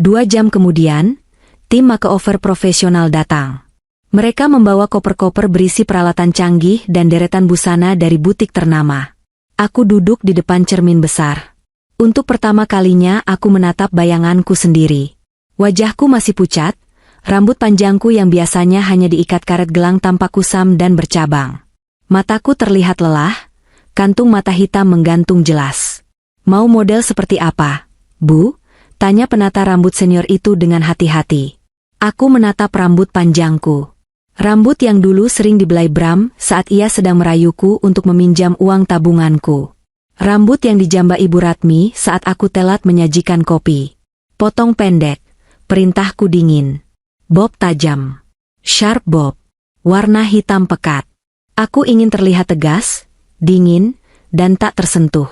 2 jam kemudian, tim makeover profesional datang. Mereka membawa koper-koper berisi peralatan canggih dan deretan busana dari butik ternama. Aku duduk di depan cermin besar. Untuk pertama kalinya aku menatap bayanganku sendiri. Wajahku masih pucat, rambut panjangku yang biasanya hanya diikat karet gelang tampak kusam dan bercabang. Mataku terlihat lelah, kantung mata hitam menggantung jelas. Mau model seperti apa, Bu? Tanya penata rambut senior itu dengan hati-hati. Aku menatap rambut panjangku. Rambut yang dulu sering dibelai Bram saat ia sedang merayuku untuk meminjam uang tabunganku. Rambut yang dijamba Ibu Ratmi saat aku telat menyajikan kopi. Potong pendek, perintahku dingin. Bob tajam. Sharp bob. Warna hitam pekat. Aku ingin terlihat tegas, dingin, dan tak tersentuh.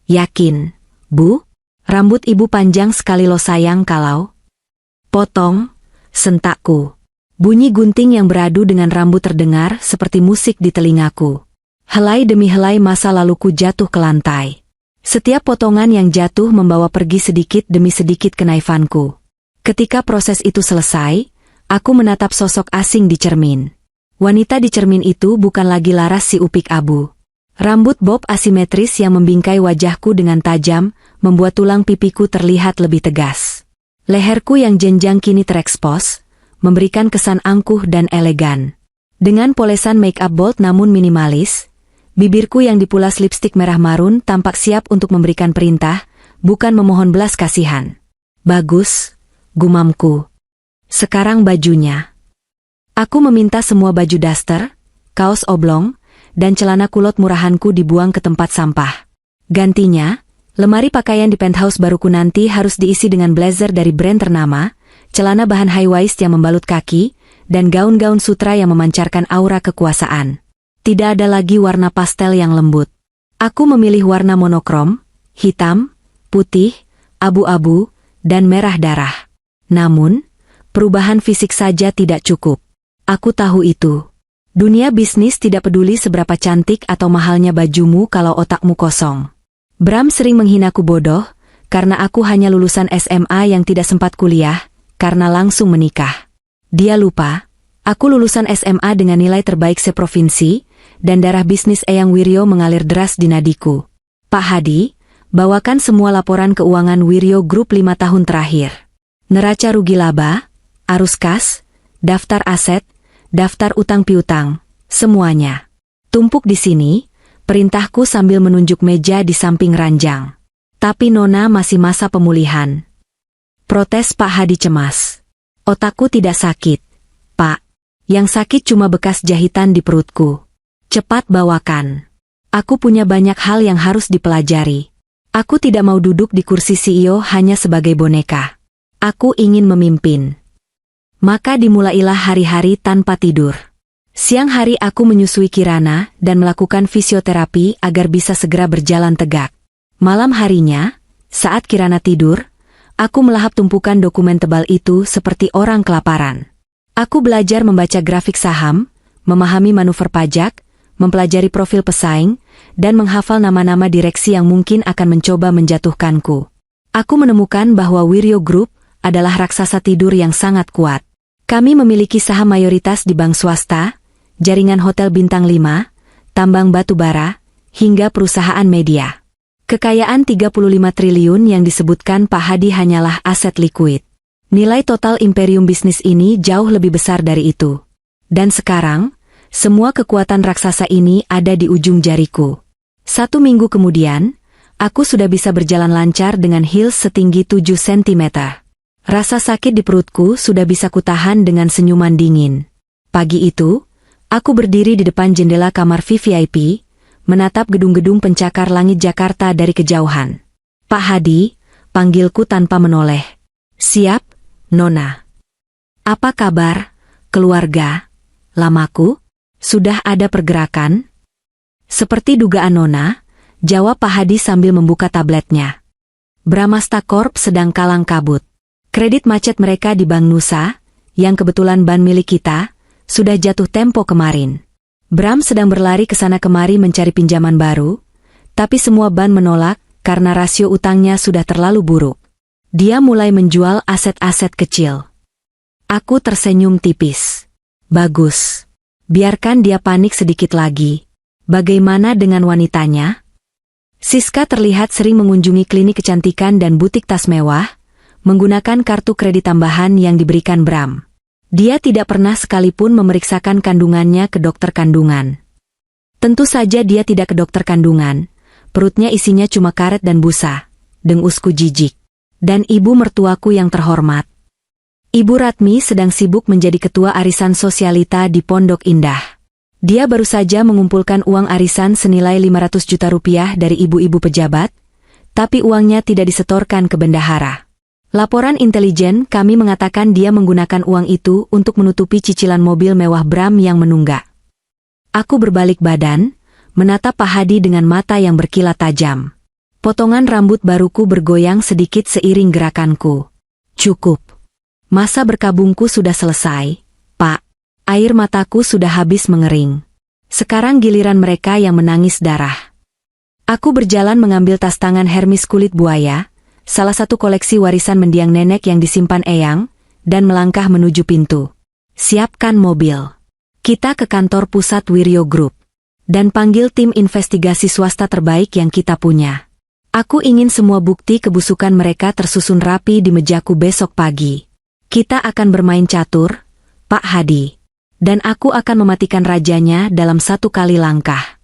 Yakin, Bu? Rambut Ibu panjang sekali lo sayang kalau. Potong, sentakku. Bunyi gunting yang beradu dengan rambut terdengar seperti musik di telingaku. Helai demi helai masa laluku jatuh ke lantai. Setiap potongan yang jatuh membawa pergi sedikit demi sedikit kenaifanku. Ketika proses itu selesai, aku menatap sosok asing di cermin. Wanita di cermin itu bukan lagi Laras si upik abu. Rambut bob asimetris yang membingkai wajahku dengan tajam, membuat tulang pipiku terlihat lebih tegas. Leherku yang jenjang kini terekspos, memberikan kesan angkuh dan elegan. Dengan polesan make up bold namun minimalis, bibirku yang dipulas lipstik merah marun tampak siap untuk memberikan perintah, bukan memohon belas kasihan. Bagus, gumamku. Sekarang bajunya. Aku meminta semua baju daster, kaos oblong, dan celana kulot murahanku dibuang ke tempat sampah. Gantinya, lemari pakaian di penthouse baruku nanti harus diisi dengan blazer dari brand ternama, celana bahan high waist yang membalut kaki, dan gaun-gaun sutra yang memancarkan aura kekuasaan. Tidak ada lagi warna pastel yang lembut. Aku memilih warna monokrom, hitam, putih, abu-abu, dan merah darah. Namun, perubahan fisik saja tidak cukup. Aku tahu itu. Dunia bisnis tidak peduli seberapa cantik atau mahalnya bajumu kalau otakmu kosong. Bram sering menghinaku bodoh, karena aku hanya lulusan SMA yang tidak sempat kuliah, karena langsung menikah. Dia lupa, aku lulusan SMA dengan nilai terbaik seprovinsi, dan darah bisnis Eyang Wiryo mengalir deras di nadiku. Pak Hadi, bawakan semua laporan keuangan Wiryo Group 5 tahun terakhir. Neraca rugi laba, arus kas, daftar aset, daftar utang piutang, semuanya. Tumpuk di sini, perintahku sambil menunjuk meja di samping ranjang. Tapi Nona masih masa pemulihan. Protes Pak Hadi cemas. Otakku tidak sakit, Pak. Yang sakit cuma bekas jahitan di perutku. Cepat bawakan. Aku punya banyak hal yang harus dipelajari. Aku tidak mau duduk di kursi CEO hanya sebagai boneka. Aku ingin memimpin. Maka dimulailah hari-hari tanpa tidur. Siang hari aku menyusui Kirana dan melakukan fisioterapi agar bisa segera berjalan tegak. Malam harinya, saat Kirana tidur, aku melahap tumpukan dokumen tebal itu seperti orang kelaparan. Aku belajar membaca grafik saham, memahami manuver pajak, mempelajari profil pesaing, dan menghafal nama-nama direksi yang mungkin akan mencoba menjatuhkanku. Aku menemukan bahwa Wiryo Group adalah raksasa tidur yang sangat kuat. Kami memiliki saham mayoritas di bank swasta, jaringan hotel bintang 5, tambang batu bara, hingga perusahaan media. Kekayaan 35 triliun yang disebutkan Pak Hadi hanyalah aset likuid. Nilai total imperium bisnis ini jauh lebih besar dari itu. Dan sekarang, semua kekuatan raksasa ini ada di ujung jariku. 1 minggu kemudian, aku sudah bisa berjalan lancar dengan heels setinggi 7 cm. Rasa sakit di perutku sudah bisa kutahan dengan senyuman dingin. Pagi itu, aku berdiri di depan jendela kamar VVIP, menatap gedung-gedung pencakar langit Jakarta dari kejauhan. Pak Hadi, panggilku tanpa menoleh. Siap, Nona. Apa kabar, keluarga? Lamaku? Sudah ada pergerakan? Seperti dugaan Nona, jawab Pak Hadi sambil membuka tabletnya. Bramasta Corp sedang kalang kabut. Kredit macet mereka di Bank Nusa, yang kebetulan ban milik kita, sudah jatuh tempo kemarin. Bram sedang berlari ke sana kemari mencari pinjaman baru, tapi semua ban menolak karena rasio utangnya sudah terlalu buruk. Dia mulai menjual aset-aset kecil. Aku tersenyum tipis. Bagus. Biarkan dia panik sedikit lagi. Bagaimana dengan wanitanya? Siska terlihat sering mengunjungi klinik kecantikan dan butik tas mewah, menggunakan kartu kredit tambahan yang diberikan Bram. Dia tidak pernah sekalipun memeriksakan kandungannya ke dokter kandungan. Tentu saja dia tidak ke dokter kandungan, perutnya isinya cuma karet dan busa, dengusku jijik. Dan ibu mertuaku yang terhormat. Ibu Ratmi sedang sibuk menjadi ketua arisan sosialita di Pondok Indah. Dia baru saja mengumpulkan uang arisan senilai 500 juta rupiah dari ibu-ibu pejabat, tapi uangnya tidak disetorkan ke bendahara. Laporan intelijen kami mengatakan dia menggunakan uang itu untuk menutupi cicilan mobil mewah Bram yang menunggak. Aku berbalik badan, menatap Pak Hadi dengan mata yang berkilat tajam. Potongan rambut baruku bergoyang sedikit seiring gerakanku. Cukup. Masa berkabungku sudah selesai, Pak. Air mataku sudah habis mengering. Sekarang giliran mereka yang menangis darah. Aku berjalan mengambil tas tangan Hermes kulit buaya, salah satu koleksi warisan mendiang nenek yang disimpan Eyang, dan melangkah menuju pintu. Siapkan mobil. Kita ke kantor pusat Wiryo Group. Dan panggil tim investigasi swasta terbaik yang kita punya. Aku ingin semua bukti kebusukan mereka tersusun rapi di mejaku besok pagi. Kita akan bermain catur, Pak Hadi. Dan aku akan mematikan rajanya dalam 1 kali langkah.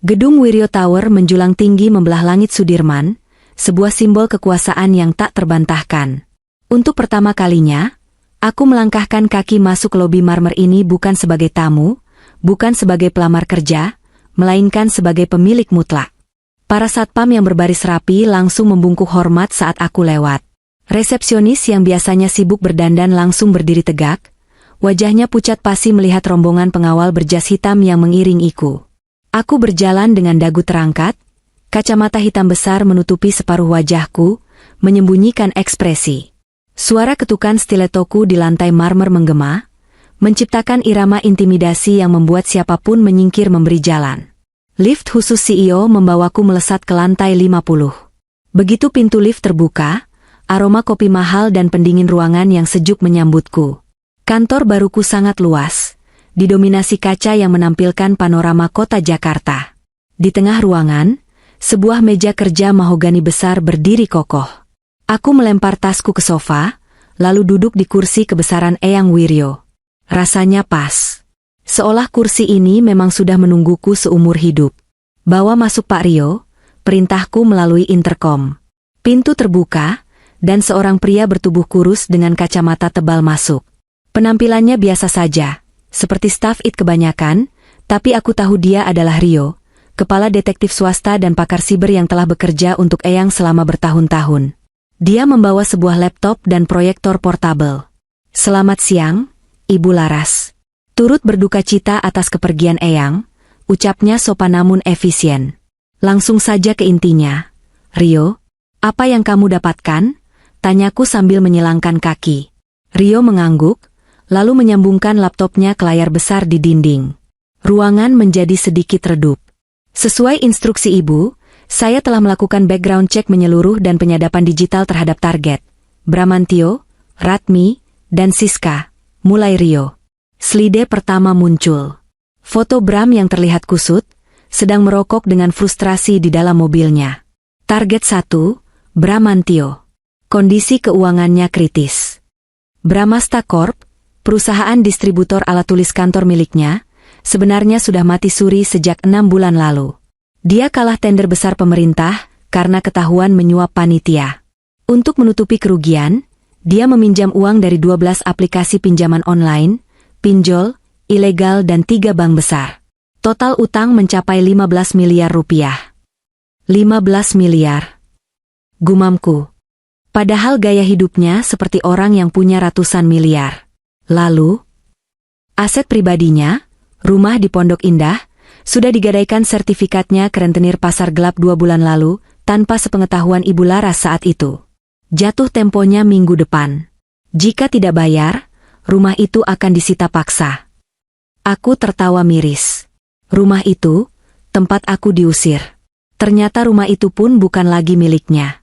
Gedung Wiryo Tower menjulang tinggi membelah langit Sudirman, sebuah simbol kekuasaan yang tak terbantahkan. Untuk pertama kalinya, Aku melangkahkan kaki masuk lobi marmer ini bukan sebagai tamu, bukan sebagai pelamar kerja, melainkan sebagai pemilik mutlak. Para satpam yang berbaris rapi langsung membungkuk hormat saat aku lewat. Resepsionis yang biasanya sibuk berdandan langsung berdiri tegak, wajahnya pucat pasi melihat rombongan pengawal berjas hitam yang mengiringiku. Aku berjalan dengan dagu terangkat, kacamata hitam besar menutupi separuh wajahku, menyembunyikan ekspresi. Suara ketukan stiletoku di lantai marmer menggema, menciptakan irama intimidasi yang membuat siapapun menyingkir memberi jalan. Lift khusus CEO membawaku melesat ke lantai 50. Begitu pintu lift terbuka, aroma kopi mahal dan pendingin ruangan yang sejuk menyambutku. Kantor baruku sangat luas, didominasi kaca yang menampilkan panorama kota Jakarta. Di tengah ruangan, sebuah meja kerja mahogani besar berdiri kokoh. Aku melempar tasku ke sofa, lalu duduk di kursi kebesaran Eyang Wiryo. Rasanya pas. Seolah kursi ini memang sudah menungguku seumur hidup. Bawa masuk Pak Rio, perintahku melalui interkom. Pintu terbuka, dan seorang pria bertubuh kurus dengan kacamata tebal masuk. Penampilannya biasa saja, seperti staf IT kebanyakan, tapi aku tahu dia adalah Rio, kepala detektif swasta dan pakar siber yang telah bekerja untuk Eyang selama bertahun-tahun. Dia membawa sebuah laptop dan proyektor portabel. "Selamat siang, Ibu Laras." Turut berduka cita atas kepergian Eyang, ucapnya sopan namun efisien. Langsung saja ke intinya. "Rio, apa yang kamu dapatkan?" tanyaku sambil menyilangkan kaki. Rio mengangguk, lalu menyambungkan laptopnya ke layar besar di dinding. Ruangan menjadi sedikit redup. "Sesuai instruksi Ibu, saya telah melakukan background check menyeluruh dan penyadapan digital terhadap target Bramantio, Ratmi, dan Siska," mulai Rio. Slide pertama muncul. Foto Bram yang terlihat kusut, sedang merokok dengan frustrasi di dalam mobilnya. Target 1, Bramantio. Kondisi keuangannya kritis. Bramasta Corp, perusahaan distributor alat tulis kantor miliknya, sebenarnya sudah mati suri sejak 6 bulan lalu. Dia kalah tender besar pemerintah karena ketahuan menyuap panitia. Untuk menutupi kerugian, dia meminjam uang dari 12 aplikasi pinjaman online, pinjol, ilegal dan 3 bank besar. Total utang mencapai 15 miliar rupiah. 15 miliar. Gumamku. Padahal gaya hidupnya seperti orang yang punya ratusan miliar. Lalu, aset pribadinya, rumah di Pondok Indah, sudah digadaikan sertifikatnya ke rentenir pasar gelap 2 bulan lalu, tanpa sepengetahuan Ibu Laras saat itu. Jatuh temponya minggu depan. Jika tidak bayar, rumah itu akan disita paksa. Aku tertawa miris. Rumah itu, tempat aku diusir. Ternyata rumah itu pun bukan lagi miliknya.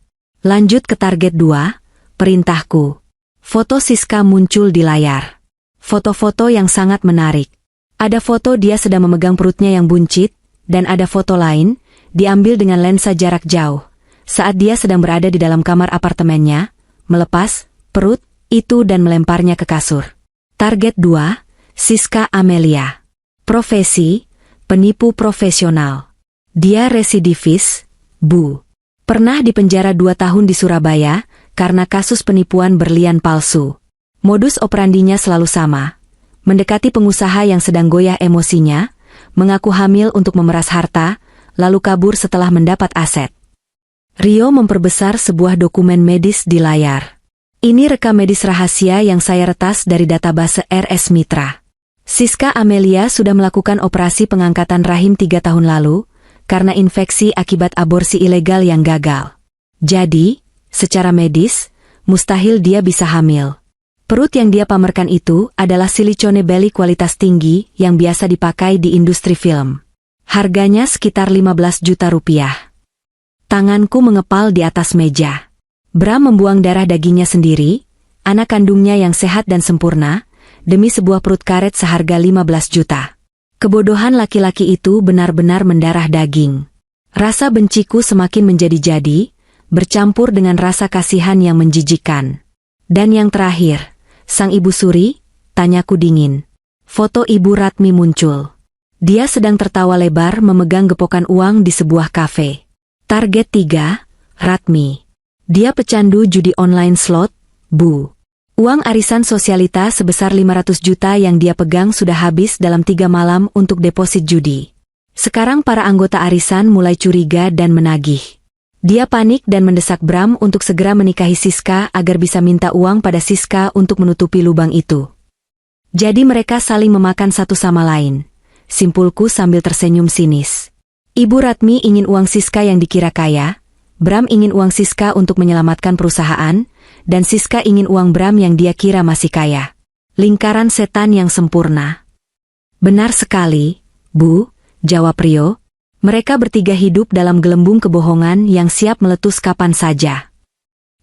Lanjut ke target 2, perintahku. Foto Siska muncul di layar. Foto-foto yang sangat menarik. Ada foto dia sedang memegang perutnya yang buncit, dan ada foto lain, diambil dengan lensa jarak jauh, saat dia sedang berada di dalam kamar apartemennya, melepas perut itu dan melemparnya ke kasur. Target 2, Siska Amelia. Profesi, penipu profesional. Dia residivis, Bu. Pernah dipenjara 2 tahun di Surabaya, karena kasus penipuan berlian palsu. Modus operandinya selalu sama. Mendekati pengusaha yang sedang goyah emosinya, mengaku hamil untuk memeras harta, lalu kabur setelah mendapat aset. Rio memperbesar sebuah dokumen medis di layar. Ini rekam medis rahasia yang saya retas dari database RS Mitra. Siska Amelia sudah melakukan operasi pengangkatan rahim 3 tahun lalu, karena infeksi akibat aborsi ilegal yang gagal. Jadi, secara medis, mustahil dia bisa hamil. Perut yang dia pamerkan itu adalah silicone belly kualitas tinggi yang biasa dipakai di industri film. Harganya sekitar 15 juta rupiah. Tanganku mengepal di atas meja. Bram membuang darah dagingnya sendiri, anak kandungnya yang sehat dan sempurna, demi sebuah perut karet seharga 15 juta. Kebodohan laki-laki itu benar-benar mendarah daging. Rasa benciku semakin menjadi-jadi, bercampur dengan rasa kasihan yang menjijikkan. Dan yang terakhir, sang Ibu Suri, tanyaku dingin. Foto Ibu Ratmi muncul. Dia sedang tertawa lebar memegang gepokan uang di sebuah kafe. Target 3, Ratmi. Dia pecandu judi online slot, Bu. Uang arisan sosialita sebesar 500 juta yang dia pegang sudah habis dalam 3 malam untuk deposit judi. Sekarang para anggota arisan mulai curiga dan menagih. Dia panik dan mendesak Bram untuk segera menikahi Siska agar bisa minta uang pada Siska untuk menutupi lubang itu. Jadi mereka saling memakan satu sama lain. Simpulku sambil tersenyum sinis. Ibu Ratmi ingin uang Siska yang dikira kaya, Bram ingin uang Siska untuk menyelamatkan perusahaan, dan Siska ingin uang Bram yang dia kira masih kaya. Lingkaran setan yang sempurna. Benar sekali, Bu, jawab Rio. Mereka bertiga hidup dalam gelembung kebohongan yang siap meletus kapan saja.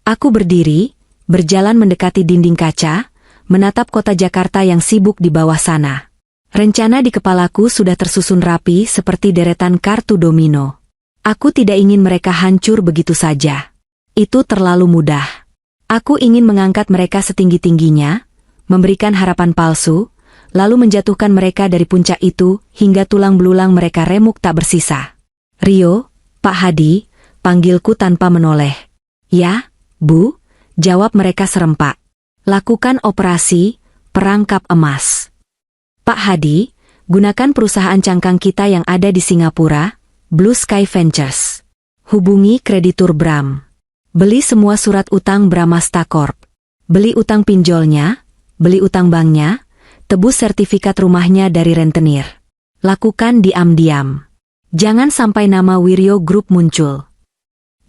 Aku berdiri, berjalan mendekati dinding kaca, menatap kota Jakarta yang sibuk di bawah sana. Rencana di kepalaku sudah tersusun rapi seperti deretan kartu domino. Aku tidak ingin mereka hancur begitu saja. Itu terlalu mudah. Aku ingin mengangkat mereka setinggi-tingginya, memberikan harapan palsu, lalu menjatuhkan mereka dari puncak itu hingga tulang belulang mereka remuk tak bersisa. Rio, Pak Hadi, panggilku tanpa menoleh. Ya, Bu, jawab mereka serempak. Lakukan operasi perangkap emas. Pak Hadi, gunakan perusahaan cangkang kita yang ada di Singapura, Blue Sky Ventures. Hubungi kreditur Bram. Beli semua surat utang Bramasta Corp. Beli utang pinjolnya, beli utang banknya, tebus sertifikat rumahnya dari rentenir. Lakukan diam-diam. Jangan sampai nama Wiryo Group muncul.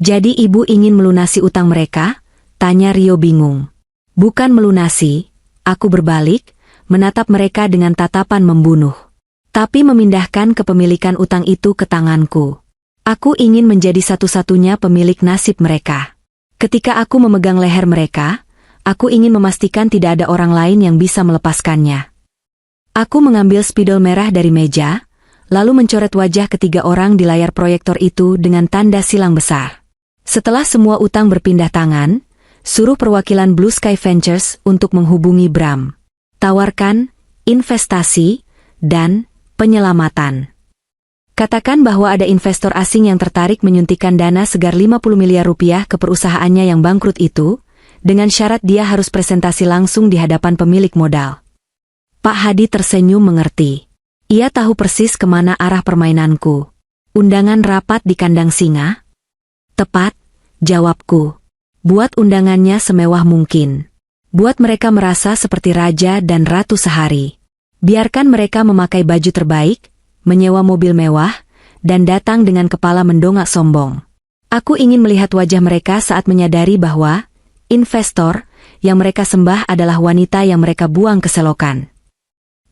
Jadi ibu ingin melunasi utang mereka? Tanya Rio bingung. Bukan melunasi, aku berbalik, menatap mereka dengan tatapan membunuh. Tapi memindahkan kepemilikan utang itu ke tanganku. Aku ingin menjadi satu-satunya pemilik nasib mereka. Ketika aku memegang leher mereka, aku ingin memastikan tidak ada orang lain yang bisa melepaskannya. Aku mengambil spidol merah dari meja, lalu mencoret wajah ketiga orang di layar proyektor itu dengan tanda silang besar. Setelah semua utang berpindah tangan, suruh perwakilan Blue Sky Ventures untuk menghubungi Bram. Tawarkan investasi dan penyelamatan. Katakan bahwa ada investor asing yang tertarik menyuntikkan dana segar 50 miliar rupiah ke perusahaannya yang bangkrut itu, dengan syarat dia harus presentasi langsung di hadapan pemilik modal. Pak Hadi tersenyum mengerti. Ia tahu persis kemana arah permainanku. Undangan rapat di kandang singa? Tepat, jawabku. Buat undangannya semewah mungkin. Buat mereka merasa seperti raja dan ratu sehari. Biarkan mereka memakai baju terbaik, menyewa mobil mewah, dan datang dengan kepala mendongak sombong. Aku ingin melihat wajah mereka saat menyadari bahwa investor yang mereka sembah adalah wanita yang mereka buang ke selokan.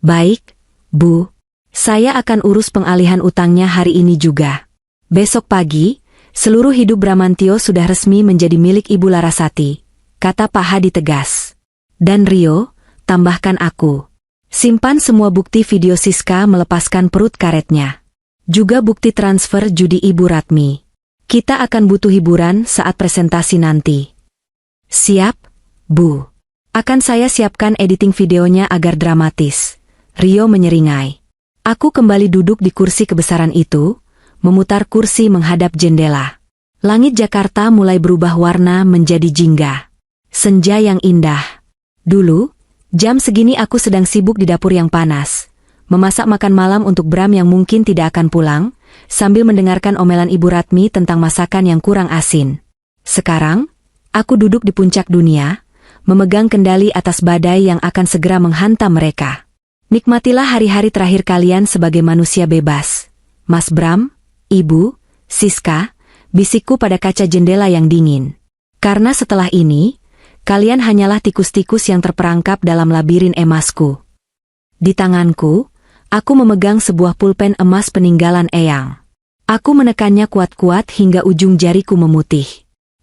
Baik, Bu. Saya akan urus pengalihan utangnya hari ini juga. Besok pagi, seluruh hidup Bramantio sudah resmi menjadi milik Ibu Larasati, kata Pak Hadi tegas. Dan Rio, tambahkan aku. Simpan semua bukti video Siska melepaskan perut karetnya. Juga bukti transfer judi Ibu Ratmi. Kita akan butuh hiburan saat presentasi nanti. Siap, Bu. Akan saya siapkan editing videonya agar dramatis. Rio menyeringai. Aku kembali duduk di kursi kebesaran itu, memutar kursi menghadap jendela. Langit Jakarta mulai berubah warna menjadi jingga. Senja yang indah. Dulu, jam segini aku sedang sibuk di dapur yang panas, memasak makan malam untuk Bram yang mungkin tidak akan pulang, sambil mendengarkan omelan Ibu Ratmi tentang masakan yang kurang asin. Sekarang, aku duduk di puncak dunia, memegang kendali atas badai yang akan segera menghantam mereka. Nikmatilah hari-hari terakhir kalian sebagai manusia bebas. Mas Bram, Ibu, Siska, bisikku pada kaca jendela yang dingin. Karena setelah ini, kalian hanyalah tikus-tikus yang terperangkap dalam labirin emasku. Di tanganku, aku memegang sebuah pulpen emas peninggalan Eyang. Aku menekannya kuat-kuat hingga ujung jariku memutih.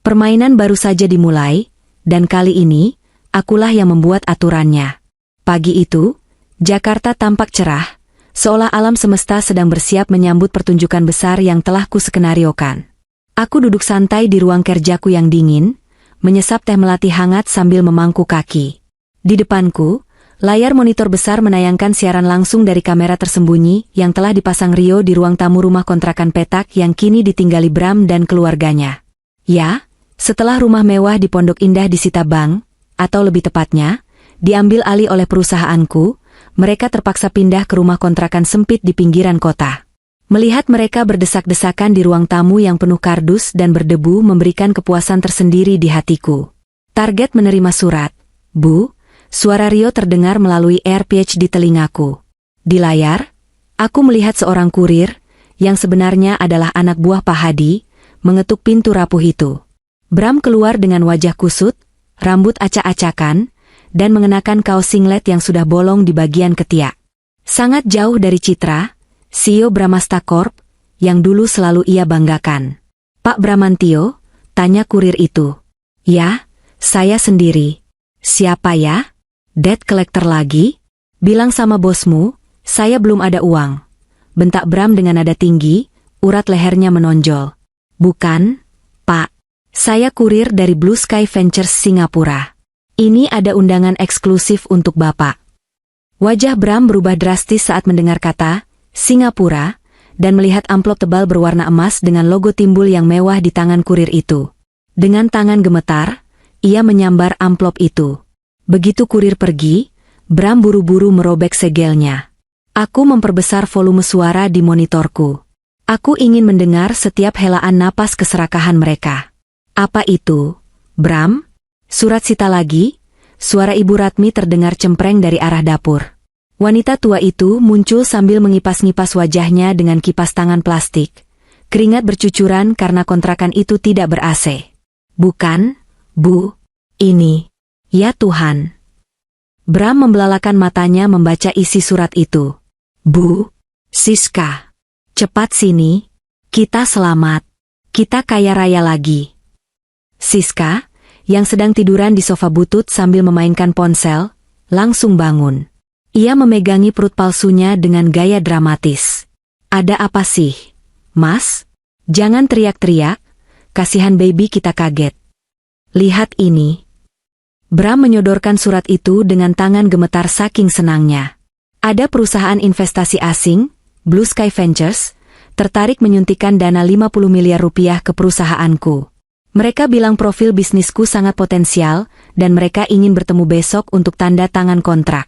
Permainan baru saja dimulai, dan kali ini, akulah yang membuat aturannya. Pagi itu, Jakarta tampak cerah, seolah alam semesta sedang bersiap menyambut pertunjukan besar yang telah kuskenariokan. Aku duduk santai di ruang kerjaku yang dingin, menyesap teh melati hangat sambil memangku kaki. Di depanku, layar monitor besar menayangkan siaran langsung dari kamera tersembunyi yang telah dipasang Rio di ruang tamu rumah kontrakan petak yang kini ditinggali Bram dan keluarganya. Ya, setelah rumah mewah di Pondok Indah disita bank, atau lebih tepatnya, diambil alih oleh perusahaanku. Mereka terpaksa pindah ke rumah kontrakan sempit di pinggiran kota. Melihat mereka berdesak-desakan di ruang tamu yang penuh kardus dan berdebu memberikan kepuasan tersendiri di hatiku. Target menerima surat. Bu, suara Rio terdengar melalui AirPods di telingaku. Di layar, aku melihat seorang kurir, yang sebenarnya adalah anak buah Pak Hadi, mengetuk pintu rapuh itu. Bram keluar dengan wajah kusut, rambut acak-acakan, dan mengenakan kaos singlet yang sudah bolong di bagian ketiak. Sangat jauh dari Citra, CEO Bramasta Corp, yang dulu selalu ia banggakan. Pak Bramantio, tanya kurir itu. Ya, saya sendiri. Siapa ya? Debt collector lagi? Bilang sama bosmu, saya belum ada uang. Bentak Bram dengan nada tinggi, urat lehernya menonjol. Bukan, Pak. Saya kurir dari Blue Sky Ventures Singapura. Ini ada undangan eksklusif untuk Bapak. Wajah Bram berubah drastis saat mendengar kata Singapura dan melihat amplop tebal berwarna emas dengan logo timbul yang mewah di tangan kurir itu. Dengan tangan gemetar, ia menyambar amplop itu. Begitu kurir pergi, Bram buru-buru merobek segelnya. Aku memperbesar volume suara di monitorku. Aku ingin mendengar setiap helaan napas keserakahan mereka. Apa itu, Bram? Surat Sita lagi? Suara Ibu Ratmi terdengar cempreng dari arah dapur. Wanita tua itu muncul sambil mengipas-ngipas wajahnya dengan kipas tangan plastik. Keringat bercucuran karena kontrakan itu tidak ber-AC. Bukan, Bu. Ini. Ya Tuhan. Bram membelalakan matanya membaca isi surat itu. Bu. Siska. Cepat sini. Kita selamat. Kita kaya raya lagi. Siska, yang sedang tiduran di sofa butut sambil memainkan ponsel, langsung bangun. Ia memegangi perut palsunya dengan gaya dramatis. Ada apa sih, Mas? Jangan teriak-teriak, kasihan baby kita kaget. Lihat ini. Bram menyodorkan surat itu dengan tangan gemetar saking senangnya. Ada perusahaan investasi asing, Blue Sky Ventures, tertarik menyuntikkan dana 50 miliar rupiah ke perusahaanku. Mereka bilang profil bisnisku sangat potensial, dan mereka ingin bertemu besok untuk tanda tangan kontrak.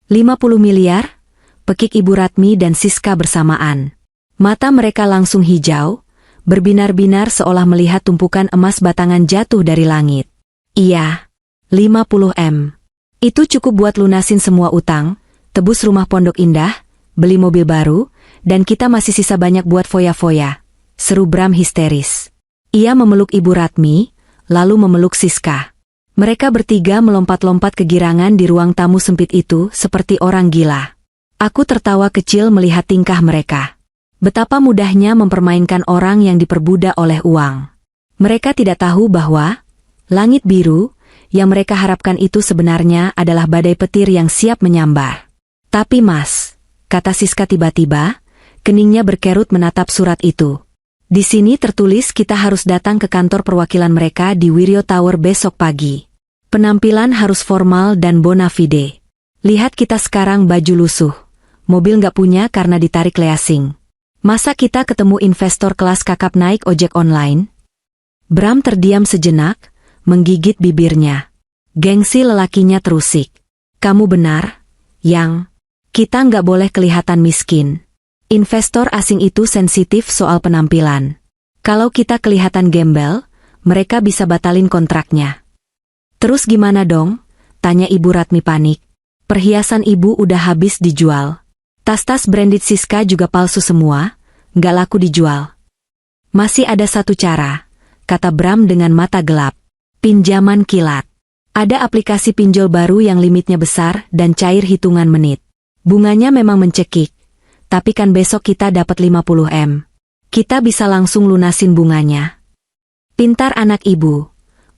50 miliar? Pekik Ibu Ratmi dan Siska bersamaan. Mata mereka langsung hijau, berbinar-binar seolah melihat tumpukan emas batangan jatuh dari langit. Iya, 50 M. Itu cukup buat lunasin semua utang, tebus rumah Pondok Indah, beli mobil baru, dan kita masih sisa banyak buat foya-foya. Seru Bram histeris. Ia memeluk Ibu Ratmi, lalu memeluk Siska. Mereka bertiga melompat-lompat kegirangan di ruang tamu sempit itu seperti orang gila. Aku tertawa kecil melihat tingkah mereka. Betapa mudahnya mempermainkan orang yang diperbudak oleh uang. Mereka tidak tahu bahwa langit biru yang mereka harapkan itu sebenarnya adalah badai petir yang siap menyambar. Tapi Mas, kata Siska tiba-tiba, keningnya berkerut menatap surat itu. Di sini tertulis kita harus datang ke kantor perwakilan mereka di Wiryo Tower besok pagi. Penampilan harus formal dan bona fide. Lihat kita sekarang baju lusuh. Mobil nggak punya karena ditarik leasing. Masa kita ketemu investor kelas kakap naik ojek online? Bram terdiam sejenak, menggigit bibirnya. Gengsi lelakinya terusik. Kamu benar, Yang. Kita nggak boleh kelihatan miskin. Investor asing itu sensitif soal penampilan. Kalau kita kelihatan gembel, mereka bisa batalin kontraknya. Terus gimana dong? Tanya Ibu Ratmi panik. Perhiasan ibu udah habis dijual. Tas-tas branded Siska juga palsu semua, nggak laku dijual. Masih ada satu cara, kata Bram dengan mata gelap. Pinjaman kilat. Ada aplikasi pinjol baru yang limitnya besar dan cair hitungan menit. Bunganya memang mencekik. Tapi kan besok kita dapat 50 M. Kita bisa langsung lunasin bunganya. Pintar anak ibu.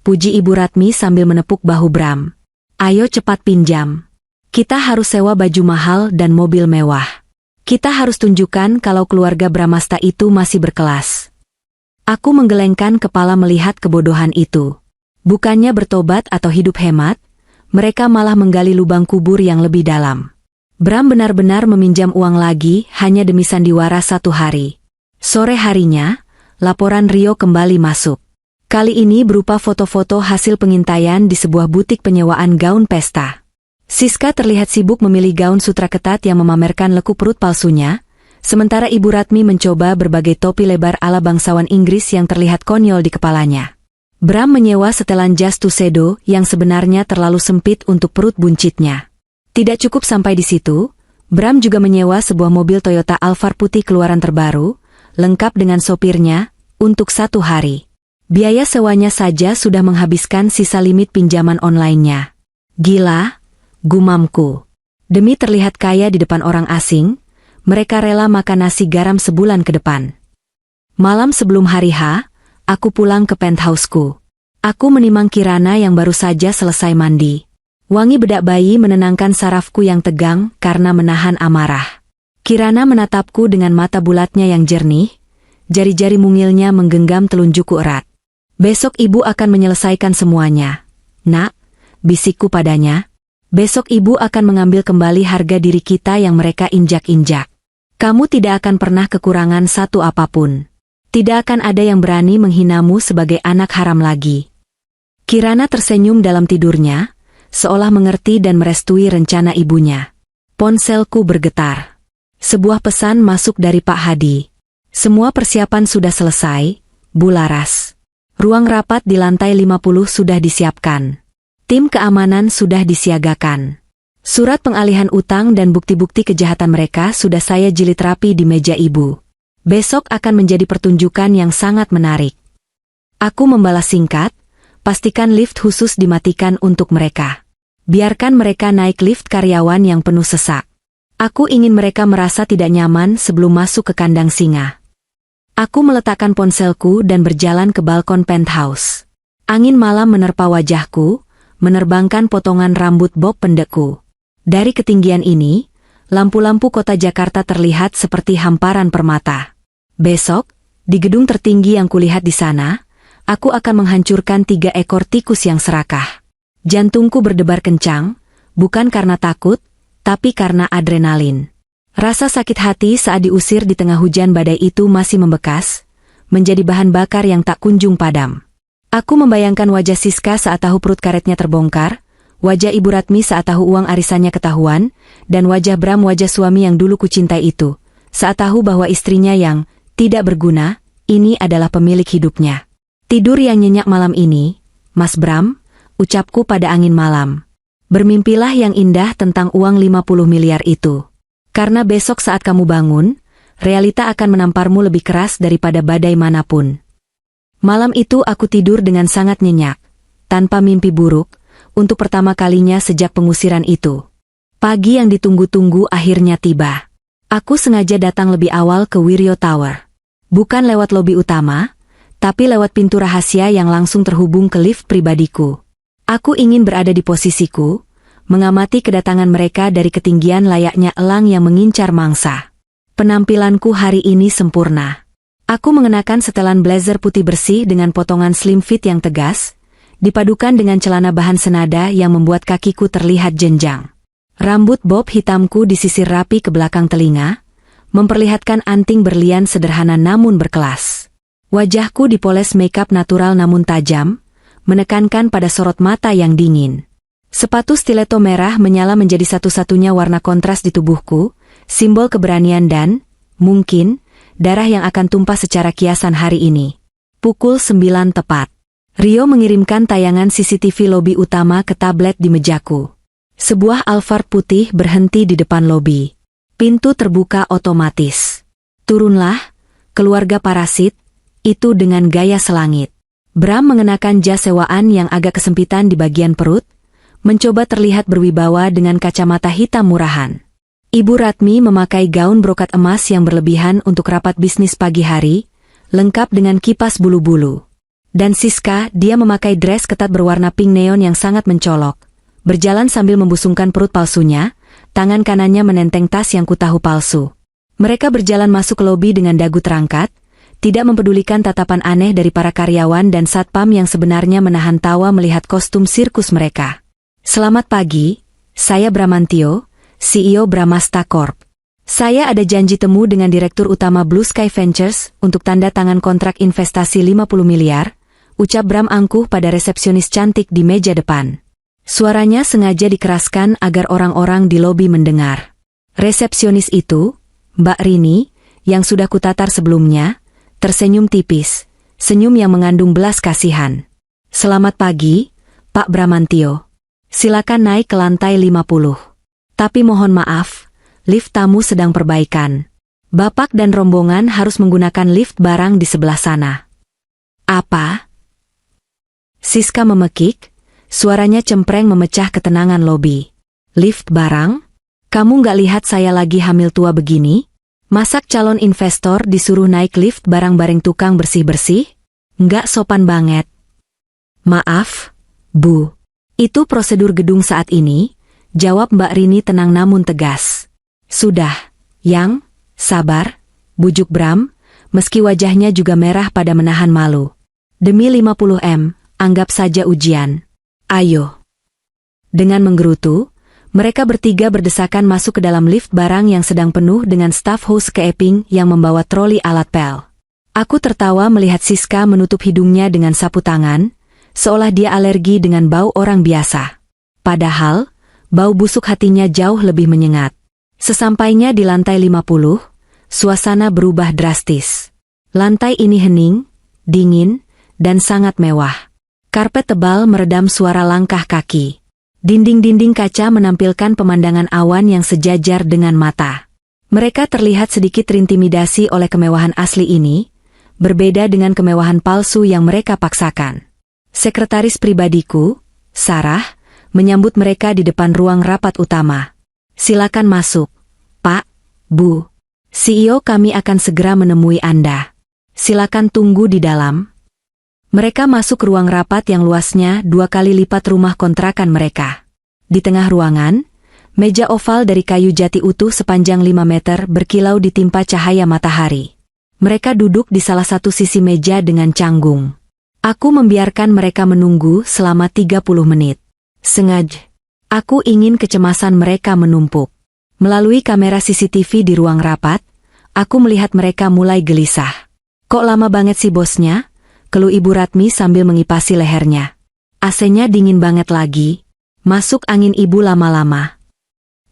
Puji Ibu Ratmi sambil menepuk bahu Bram. Ayo cepat pinjam. Kita harus sewa baju mahal dan mobil mewah. Kita harus tunjukkan kalau keluarga Bramasta itu masih berkelas. Aku menggelengkan kepala melihat kebodohan itu. Bukannya bertobat atau hidup hemat, mereka malah menggali lubang kubur yang lebih dalam. Bram benar-benar meminjam uang lagi hanya demi sandiwara satu hari. Sore harinya, laporan Rio kembali masuk. Kali ini berupa foto-foto hasil pengintaian di sebuah butik penyewaan gaun pesta. Siska terlihat sibuk memilih gaun sutra ketat yang memamerkan lekuk perut palsunya, sementara Ibu Ratmi mencoba berbagai topi lebar ala bangsawan Inggris yang terlihat konyol di kepalanya. Bram menyewa setelan jas tuxedo yang sebenarnya terlalu sempit untuk perut buncitnya. Tidak cukup sampai di situ, Bram juga menyewa sebuah mobil Toyota Alphard putih keluaran terbaru, lengkap dengan sopirnya, untuk 1 hari. Biaya sewanya saja sudah menghabiskan sisa limit pinjaman online-nya. Gila, gumamku. Demi terlihat kaya di depan orang asing, mereka rela makan nasi garam sebulan ke depan. Malam sebelum hari H, aku pulang ke penthouseku. Aku menimang Kirana yang baru saja selesai mandi. Wangi bedak bayi menenangkan sarafku yang tegang karena menahan amarah. Kirana menatapku dengan mata bulatnya yang jernih, jari-jari mungilnya menggenggam telunjukku erat. Besok ibu akan menyelesaikan semuanya. Nak, bisikku padanya. Besok ibu akan mengambil kembali harga diri kita yang mereka injak-injak. Kamu tidak akan pernah kekurangan satu apapun. Tidak akan ada yang berani menghinamu sebagai anak haram lagi. Kirana tersenyum dalam tidurnya, seolah mengerti dan merestui rencana ibunya. Ponselku bergetar. Sebuah pesan masuk dari Pak Hadi. Semua persiapan sudah selesai, Bu Laras. Ruang rapat di lantai 50 sudah disiapkan. Tim keamanan sudah disiagakan. Surat pengalihan utang dan bukti-bukti kejahatan mereka sudah saya jilid rapi di meja ibu. Besok akan menjadi pertunjukan yang sangat menarik. Aku membalas singkat, pastikan lift khusus dimatikan untuk mereka. Biarkan mereka naik lift karyawan yang penuh sesak. Aku ingin mereka merasa tidak nyaman sebelum masuk ke kandang singa. Aku meletakkan ponselku dan berjalan ke balkon penthouse. Angin malam menerpa wajahku, menerbangkan potongan rambut bob pendekku. Dari ketinggian ini, lampu-lampu kota Jakarta terlihat seperti hamparan permata. Besok, di gedung tertinggi yang kulihat di sana, aku akan menghancurkan 3 ekor tikus yang serakah. Jantungku berdebar kencang, bukan karena takut, tapi karena adrenalin. Rasa sakit hati saat diusir di tengah hujan badai itu masih membekas, menjadi bahan bakar yang tak kunjung padam. Aku membayangkan wajah Siska saat tahu perut karetnya terbongkar, wajah Ibu Ratmi saat tahu uang arisannya ketahuan, dan wajah Bram, wajah suami yang dulu kucintai itu, saat tahu bahwa istrinya yang tidak berguna, ini adalah pemilik hidupnya. Tidur yang nyenyak malam ini, Mas Bram, ucapku pada angin malam. Bermimpilah yang indah tentang uang 50 miliar itu. Karena besok saat kamu bangun, realita akan menamparmu lebih keras daripada badai manapun. Malam itu aku tidur dengan sangat nyenyak, tanpa mimpi buruk, untuk pertama kalinya sejak pengusiran itu. Pagi yang ditunggu-tunggu akhirnya tiba. Aku sengaja datang lebih awal ke Wiryo Tower. Bukan lewat lobi utama, tapi lewat pintu rahasia yang langsung terhubung ke lift pribadiku. Aku ingin berada di posisiku, mengamati kedatangan mereka dari ketinggian layaknya elang yang mengincar mangsa. Penampilanku hari ini sempurna. Aku mengenakan setelan blazer putih bersih dengan potongan slim fit yang tegas, dipadukan dengan celana bahan senada yang membuat kakiku terlihat jenjang. Rambut bob hitamku disisir rapi ke belakang telinga, memperlihatkan anting berlian sederhana namun berkelas. Wajahku dipoles makeup natural namun tajam, menekankan pada sorot mata yang dingin. Sepatu stiletto merah menyala menjadi satu-satunya warna kontras di tubuhku, simbol keberanian dan, mungkin, darah yang akan tumpah secara kiasan hari ini. Pukul 9 tepat. Rio mengirimkan tayangan CCTV lobi utama ke tablet di mejaku. Sebuah Alphard putih berhenti di depan lobi. Pintu terbuka otomatis. Turunlah, keluarga parasit, itu dengan gaya selangit. Bram mengenakan jas sewaan yang agak kesempitan di bagian perut, mencoba terlihat berwibawa dengan kacamata hitam murahan. Ibu Ratmi memakai gaun brokat emas yang berlebihan untuk rapat bisnis pagi hari, lengkap dengan kipas bulu-bulu. Dan Siska, dia memakai dress ketat berwarna pink neon yang sangat mencolok, berjalan sambil membusungkan perut palsunya, tangan kanannya menenteng tas yang kutahu palsu. Mereka berjalan masuk ke lobi dengan dagu terangkat, tidak mempedulikan tatapan aneh dari para karyawan dan satpam yang sebenarnya menahan tawa melihat kostum sirkus mereka. Selamat pagi, saya Bramantio, CEO Bramasta Corp. Saya ada janji temu dengan Direktur Utama Blue Sky Ventures untuk tanda tangan kontrak investasi 50 miliar, ucap Bram angkuh pada resepsionis cantik di meja depan. Suaranya sengaja dikeraskan agar orang-orang di lobi mendengar. Resepsionis itu, Mbak Rini, yang sudah kutatar sebelumnya, tersenyum tipis, senyum yang mengandung belas kasihan. Selamat pagi, Pak Bramantio. Silakan naik ke lantai 50. Tapi mohon maaf, lift tamu sedang perbaikan. Bapak dan rombongan harus menggunakan lift barang di sebelah sana. Apa? Siska memekik, suaranya cempreng memecah ketenangan lobi. Lift barang? Kamu nggak lihat saya lagi hamil tua begini? Masak calon investor disuruh naik lift barang-barang tukang bersih-bersih? Nggak sopan banget. Maaf, Bu. Itu prosedur gedung saat ini, jawab Mbak Rini tenang namun tegas. Sudah, Yang, sabar, bujuk Bram, meski wajahnya juga merah pada menahan malu. Demi 50M, anggap saja ujian. Ayo. Dengan menggerutu, mereka bertiga berdesakan masuk ke dalam lift barang yang sedang penuh dengan staf house keeping yang membawa troli alat pel. Aku tertawa melihat Siska menutup hidungnya dengan sapu tangan, seolah dia alergi dengan bau orang biasa. Padahal, bau busuk hatinya jauh lebih menyengat. Sesampainya di lantai 50, suasana berubah drastis. Lantai ini hening, dingin, dan sangat mewah. Karpet tebal meredam suara langkah kaki. Dinding-dinding kaca menampilkan pemandangan awan yang sejajar dengan mata. Mereka terlihat sedikit terintimidasi oleh kemewahan asli ini, berbeda dengan kemewahan palsu yang mereka paksakan. Sekretaris pribadiku, Sarah, menyambut mereka di depan ruang rapat utama. Silakan masuk, Pak, Bu. CEO kami akan segera menemui Anda. Silakan tunggu di dalam. Mereka masuk ke ruang rapat yang luasnya 2 kali lipat rumah kontrakan mereka. Di tengah ruangan, meja oval dari kayu jati utuh sepanjang 5 meter berkilau ditimpa cahaya matahari. Mereka duduk di salah satu sisi meja dengan canggung. Aku membiarkan mereka menunggu selama 30 menit. Sengaja. Aku ingin kecemasan mereka menumpuk. Melalui kamera CCTV di ruang rapat, aku melihat mereka mulai gelisah. Kok lama banget sih bosnya? Keluh Ibu Ratmi sambil mengipasi lehernya. AC-nya dingin banget lagi. Masuk angin Ibu lama-lama.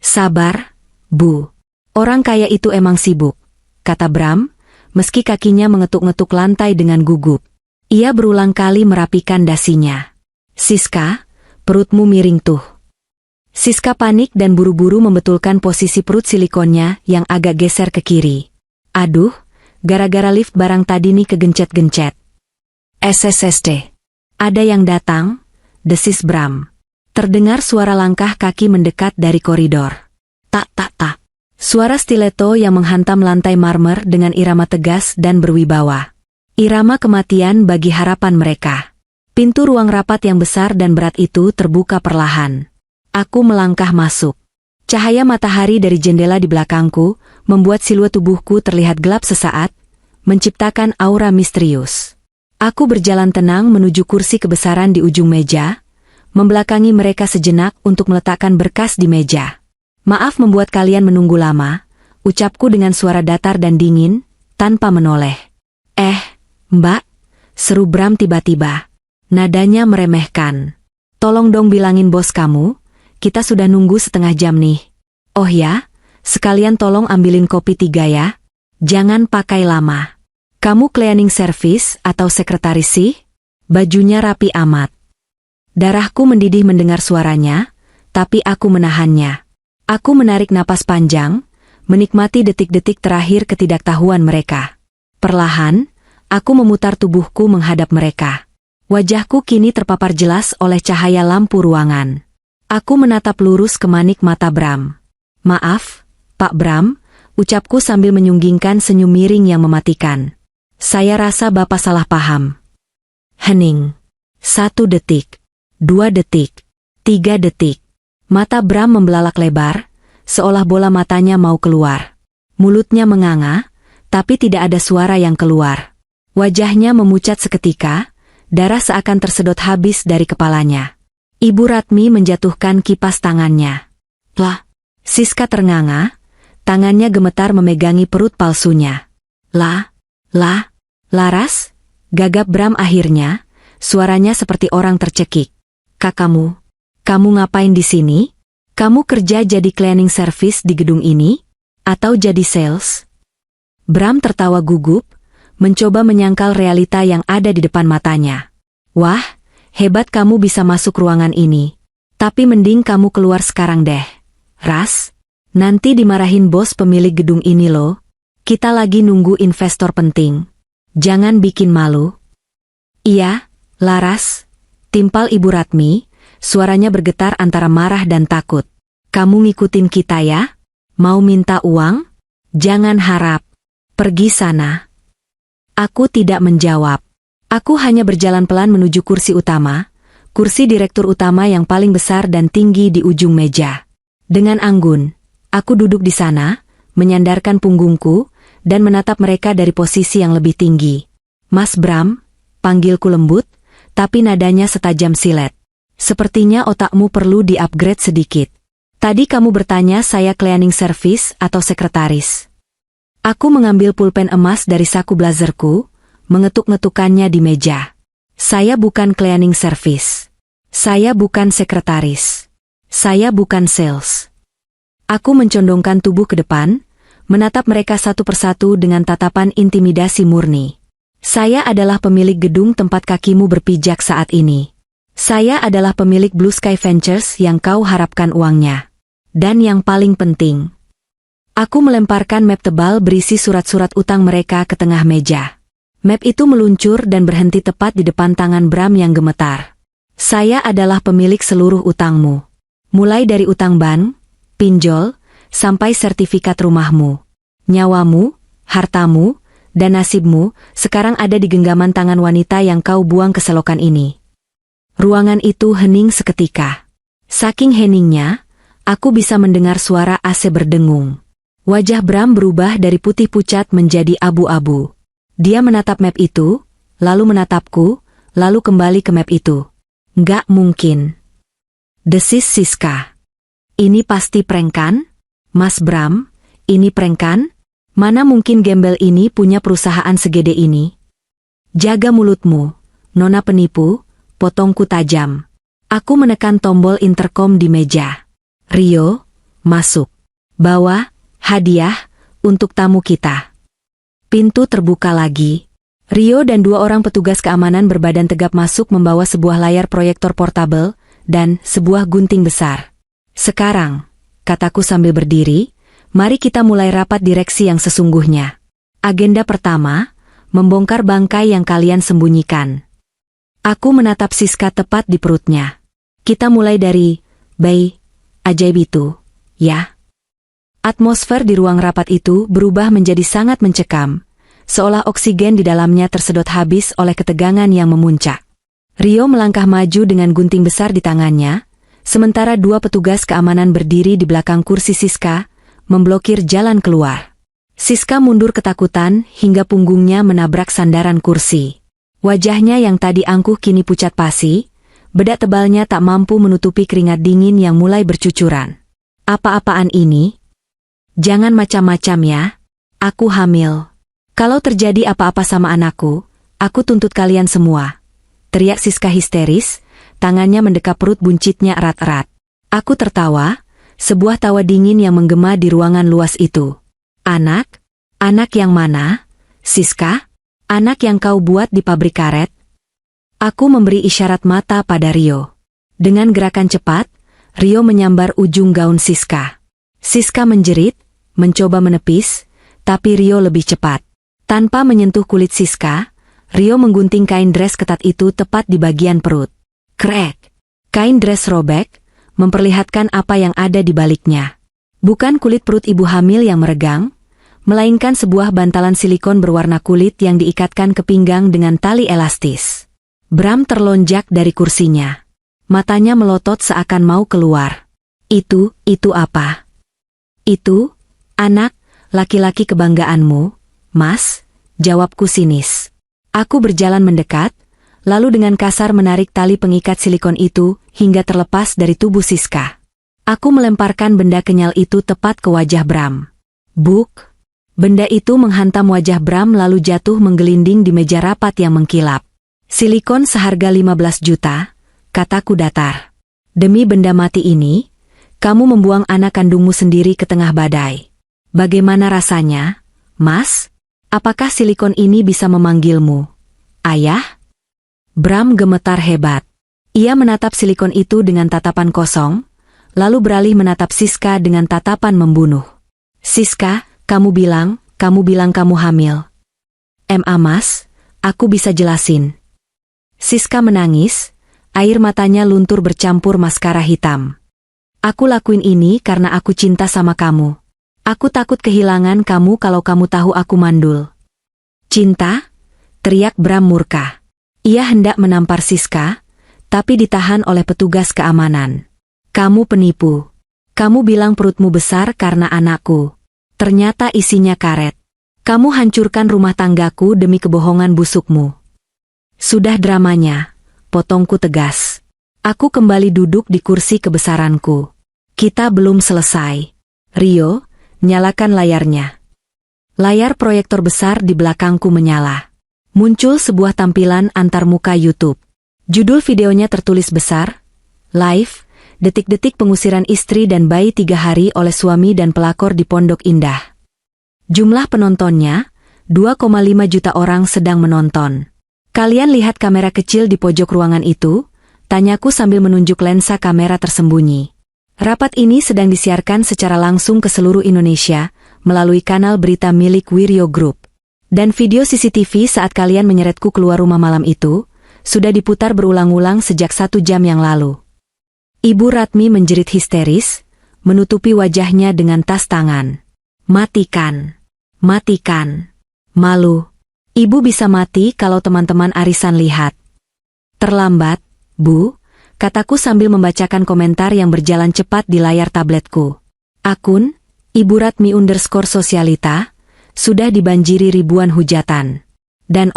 Sabar, Bu. Orang kaya itu emang sibuk, kata Bram, meski kakinya mengetuk-ngetuk lantai dengan gugup. Ia berulang kali merapikan dasinya. Siska, perutmu miring tuh. Siska panik dan buru-buru membetulkan posisi perut silikonnya yang agak geser ke kiri. Aduh, gara-gara lift barang tadi nih kegencet-gencet. SSSD. Ada yang datang, desis Bram. Terdengar suara langkah kaki mendekat dari koridor. Tak tak tak. Suara stiletto yang menghantam lantai marmer dengan irama tegas dan berwibawa. Irama kematian bagi harapan mereka. Pintu ruang rapat yang besar dan berat itu terbuka perlahan. Aku melangkah masuk. Cahaya matahari dari jendela di belakangku membuat siluet tubuhku terlihat gelap sesaat, menciptakan aura misterius. Aku berjalan tenang menuju kursi kebesaran di ujung meja, membelakangi mereka sejenak untuk meletakkan berkas di meja. Maaf membuat kalian menunggu lama, ucapku dengan suara datar dan dingin, tanpa menoleh. Mbak, seru Bram tiba-tiba. Nadanya meremehkan. Tolong dong bilangin bos kamu, kita sudah nunggu setengah jam nih. Oh ya, sekalian tolong ambilin kopi 3 ya. Jangan pakai lama. Kamu cleaning service atau sekretaris sih? Bajunya rapi amat. Darahku mendidih mendengar suaranya, tapi aku menahannya. Aku menarik napas panjang, menikmati detik-detik terakhir ketidaktahuan mereka. Perlahan, aku memutar tubuhku menghadap mereka. Wajahku kini terpapar jelas oleh cahaya lampu ruangan. Aku menatap lurus ke manik mata Bram. Maaf, Pak Bram, ucapku sambil menyunggingkan senyum miring yang mematikan. Saya rasa Bapak salah paham. Hening. 1 detik. 2 detik. 3 detik. Mata Bram membelalak lebar, seolah bola matanya mau keluar. Mulutnya menganga, tapi tidak ada suara yang keluar. Wajahnya memucat seketika, darah seakan tersedot habis dari kepalanya. Ibu Ratmi menjatuhkan kipas tangannya. Lah, Siska ternganga, tangannya gemetar memegangi perut palsunya. Laras? Gagap Bram akhirnya, Suaranya seperti orang tercekik. Kakakmu, kamu ngapain di sini? Kamu kerja jadi cleaning service di gedung ini? Atau jadi sales? Bram tertawa gugup, mencoba menyangkal realita yang ada di depan matanya. Wah, hebat kamu bisa masuk ruangan ini. Tapi mending kamu keluar sekarang deh. Ras, nanti dimarahin bos pemilik gedung ini loh. Kita lagi nunggu investor penting. Jangan bikin malu. Iya, Laras, timpal Ibu Ratmi, suaranya bergetar antara marah dan takut. Kamu ngikutin kita ya? Mau minta uang? Jangan harap. Pergi sana. Aku tidak menjawab. Aku hanya berjalan pelan menuju kursi utama, kursi direktur utama yang paling besar dan tinggi di ujung meja. Dengan anggun, aku duduk di sana, menyandarkan punggungku, dan menatap mereka dari posisi yang lebih tinggi. Mas Bram, panggilku lembut, tapi nadanya setajam silet. Sepertinya otakmu perlu di-upgrade sedikit. Tadi kamu bertanya saya cleaning service atau sekretaris. Aku mengambil pulpen emas dari saku blazerku, mengetuk-ngetukannya di meja. Saya bukan cleaning service. Saya bukan sekretaris. Saya bukan sales. Aku mencondongkan tubuh ke depan, menatap mereka satu persatu dengan tatapan intimidasi murni. Saya adalah pemilik gedung tempat kakimu berpijak saat ini. Saya adalah pemilik Blue Sky Ventures yang kau harapkan uangnya. Dan yang paling penting, aku melemparkan map tebal berisi surat-surat utang mereka ke tengah meja. Map itu meluncur dan berhenti tepat di depan tangan Bram yang gemetar. Saya adalah pemilik seluruh utangmu. Mulai dari utang bank, pinjol, sampai sertifikat rumahmu. Nyawamu, hartamu, dan nasibmu sekarang ada di genggaman tangan wanita yang kau buang ke selokan ini. Ruangan itu hening seketika. Saking heningnya, aku bisa mendengar suara AC berdengung. Wajah Bram berubah dari putih pucat menjadi abu-abu. Dia menatap map itu, lalu menatapku, lalu kembali ke map itu. Nggak mungkin. Desis Siska. Ini pasti prank kan? Mas Bram, ini prank kan? Mana mungkin gembel ini punya perusahaan segede ini? Jaga mulutmu, nona penipu, potongku tajam. Aku menekan tombol intercom di meja. Rio, masuk. Bawa hadiah untuk tamu kita. Pintu terbuka lagi. Rio dan dua orang petugas keamanan berbadan tegap masuk membawa sebuah layar proyektor portabel dan sebuah gunting besar. Sekarang, kataku sambil berdiri, mari kita mulai rapat direksi yang sesungguhnya. Agenda pertama, membongkar bangkai yang kalian sembunyikan. Aku menatap Siska tepat di perutnya. Kita mulai dari bayi ajaib itu, ya. Atmosfer di ruang rapat itu berubah menjadi sangat mencekam, seolah oksigen di dalamnya tersedot habis oleh ketegangan yang memuncak. Rio melangkah maju dengan gunting besar di tangannya, sementara dua petugas keamanan berdiri di belakang kursi Siska, memblokir jalan keluar. Siska mundur ketakutan hingga punggungnya menabrak sandaran kursi. Wajahnya yang tadi angkuh kini pucat pasi, bedak tebalnya tak mampu menutupi keringat dingin yang mulai bercucuran. Apa-apaan ini? Jangan macam-macam ya. Aku hamil. Kalau terjadi apa-apa sama anakku, aku tuntut kalian semua. Teriak Siska histeris, tangannya mendekap perut buncitnya erat-erat. Aku tertawa, sebuah tawa dingin yang menggema di ruangan luas itu. Anak? Anak yang mana? Siska? Anak yang kau buat di pabrik karet? Aku memberi isyarat mata pada Rio. Dengan gerakan cepat, Rio menyambar ujung gaun Siska. Siska menjerit, mencoba menepis, tapi Rio lebih cepat. Tanpa menyentuh kulit Siska, Rio menggunting kain dress ketat itu tepat di bagian perut. Krek! Kain dress robek, memperlihatkan apa yang ada di baliknya. Bukan kulit perut ibu hamil yang meregang, melainkan sebuah bantalan silikon berwarna kulit yang diikatkan ke pinggang dengan tali elastis. Bram terlonjak dari kursinya. Matanya melotot seakan mau keluar. Itu apa? Itu, anak, laki-laki kebanggaanmu, Mas, jawabku sinis. Aku berjalan mendekat, lalu dengan kasar menarik tali pengikat silikon itu hingga terlepas dari tubuh Siska. Aku melemparkan benda kenyal itu tepat ke wajah Bram. Buk! Benda itu menghantam wajah Bram lalu jatuh menggelinding di meja rapat yang mengkilap. Silikon seharga 15 juta, kataku datar. Demi benda mati ini, kamu membuang anak kandungmu sendiri ke tengah badai. Bagaimana rasanya, Mas? Apakah silikon ini bisa memanggilmu Ayah? Bram gemetar hebat. Ia menatap silikon itu dengan tatapan kosong, lalu beralih menatap Siska dengan tatapan membunuh. Siska, kamu bilang kamu hamil. Mas, aku bisa jelasin. Siska menangis, air matanya luntur bercampur maskara hitam. Aku lakuin ini karena aku cinta sama kamu. Aku takut kehilangan kamu kalau kamu tahu aku mandul. Cinta? Teriak Bram murka. Ia hendak menampar Siska, tapi ditahan oleh petugas keamanan. Kamu penipu. Kamu bilang perutmu besar karena anakku. Ternyata isinya karet. Kamu hancurkan rumah tanggaku demi kebohongan busukmu. Sudah dramanya, potongku tegas. Aku kembali duduk di kursi kebesaranku. Kita belum selesai. Rio, nyalakan layarnya. Layar proyektor besar di belakangku menyala. Muncul sebuah tampilan antarmuka YouTube. Judul videonya tertulis besar, Live, detik-detik pengusiran istri dan bayi 3 hari oleh suami dan pelakor di Pondok Indah. Jumlah penontonnya, 2,5 juta orang sedang menonton. Kalian lihat kamera kecil di pojok ruangan itu? Tanyaku sambil menunjuk lensa kamera tersembunyi. Rapat ini sedang disiarkan secara langsung ke seluruh Indonesia, melalui kanal berita milik Wiryo Group. Dan video CCTV saat kalian menyeretku keluar rumah malam itu, sudah diputar berulang-ulang sejak 1 jam yang lalu. Ibu Ratmi menjerit histeris, menutupi wajahnya dengan tas tangan. Matikan. Matikan. Malu. Ibu bisa mati kalau teman-teman arisan lihat. Terlambat, Bu, kataku sambil membacakan komentar yang berjalan cepat di layar tabletku. Akun, Ibu Ratmi _sosialita, sudah dibanjiri ribuan hujatan. Dan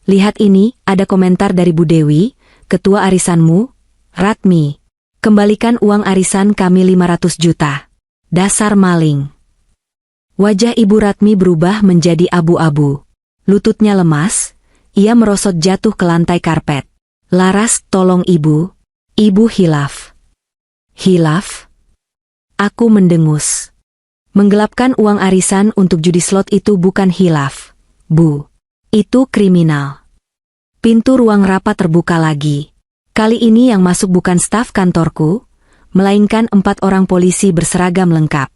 lihat ini, ada komentar dari Bu Dewi, ketua arisanmu, Ratmi. Kembalikan uang arisan kami 500 juta. Dasar maling. Wajah Ibu Ratmi berubah menjadi abu-abu. Lututnya lemas, ia merosot jatuh ke lantai karpet. Laras, tolong Ibu. Ibu hilaf. Hilaf? Aku mendengus. Menggelapkan uang arisan untuk judi slot itu bukan hilaf, Bu. Itu kriminal. Pintu ruang rapat terbuka lagi. Kali ini yang masuk bukan staf kantorku, melainkan 4 orang polisi berseragam lengkap.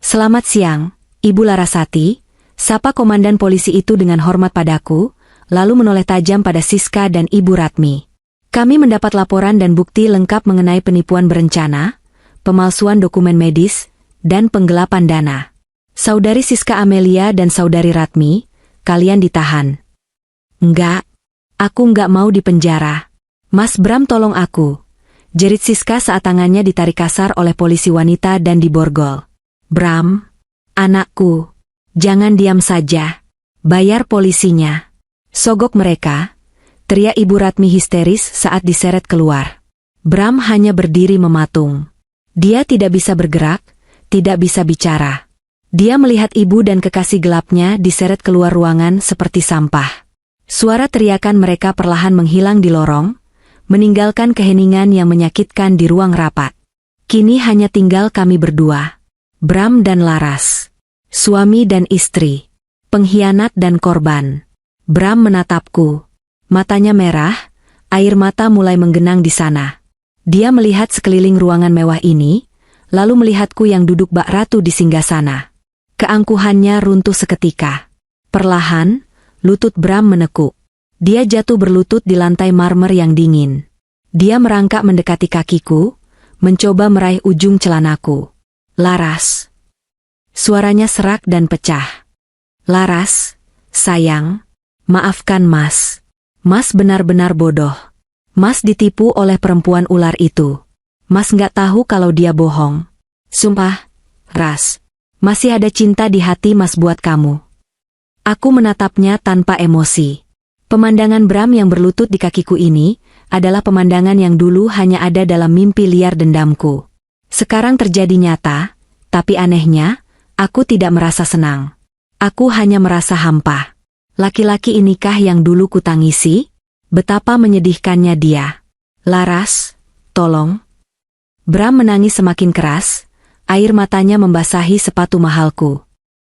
Selamat siang, Ibu Larasati, sapa komandan polisi itu dengan hormat padaku, lalu menoleh tajam pada Siska dan Ibu Ratmi. Kami mendapat laporan dan bukti lengkap mengenai penipuan berencana, pemalsuan dokumen medis, dan penggelapan dana. Saudari Siska Amelia dan Saudari Ratmi, kalian ditahan. Enggak, aku enggak mau dipenjara. Mas Bram tolong aku. Jerit Siska saat tangannya ditarik kasar oleh polisi wanita dan diborgol. Bram, anakku, jangan diam saja. Bayar polisinya. Sogok mereka, teriak Ibu Ratmi histeris saat diseret keluar. Bram hanya berdiri mematung. Dia tidak bisa bergerak, tidak bisa bicara. Dia melihat ibu dan kekasih gelapnya diseret keluar ruangan seperti sampah. Suara teriakan mereka perlahan menghilang di lorong, meninggalkan keheningan yang menyakitkan di ruang rapat. Kini hanya tinggal kami berdua. Bram dan Laras. Suami dan istri. Pengkhianat dan korban. Bram menatapku. Matanya merah, air mata mulai menggenang di sana. Dia melihat sekeliling ruangan mewah ini, lalu melihatku yang duduk bak ratu di singgasana. Keangkuhannya runtuh seketika. Perlahan, lutut Bram menekuk. Dia jatuh berlutut di lantai marmer yang dingin. Dia merangkak mendekati kakiku, mencoba meraih ujung celanaku. Laras. Suaranya serak dan pecah. Laras, sayang, maafkan Mas. Mas benar-benar bodoh. Mas ditipu oleh perempuan ular itu. Mas nggak tahu kalau dia bohong. Sumpah, Ras, masih ada cinta di hati Mas buat kamu. Aku menatapnya tanpa emosi. Pemandangan Bram yang berlutut di kakiku ini adalah pemandangan yang dulu hanya ada dalam mimpi liar dendamku. Sekarang terjadi nyata, tapi anehnya, aku tidak merasa senang. Aku hanya merasa hampa. Laki-laki inikah yang dulu kutangisi? Betapa menyedihkannya dia. Laras, tolong. Bram menangis semakin keras, air matanya membasahi sepatu mahalku.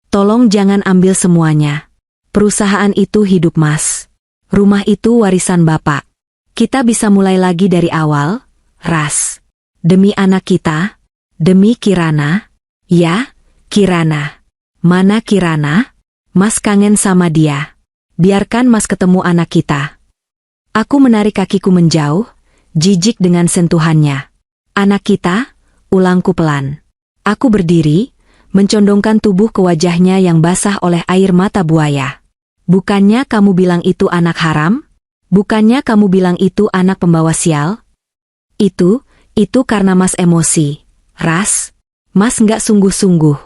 Tolong jangan ambil semuanya. Perusahaan itu hidup Mas. Rumah itu warisan Bapak. Kita bisa mulai lagi dari awal, Ras. Demi anak kita, demi Kirana. Ya, Kirana. Mana Kirana? Mas kangen sama dia. Biarkan Mas ketemu anak kita. Aku menarik kakiku menjauh, jijik dengan sentuhannya. Anak kita, ulangku pelan. Aku berdiri, mencondongkan tubuh ke wajahnya yang basah oleh air mata buaya. Bukannya kamu bilang itu anak haram? Bukannya kamu bilang itu anak pembawa sial? Itu karena Mas emosi. Ras, Mas nggak sungguh-sungguh.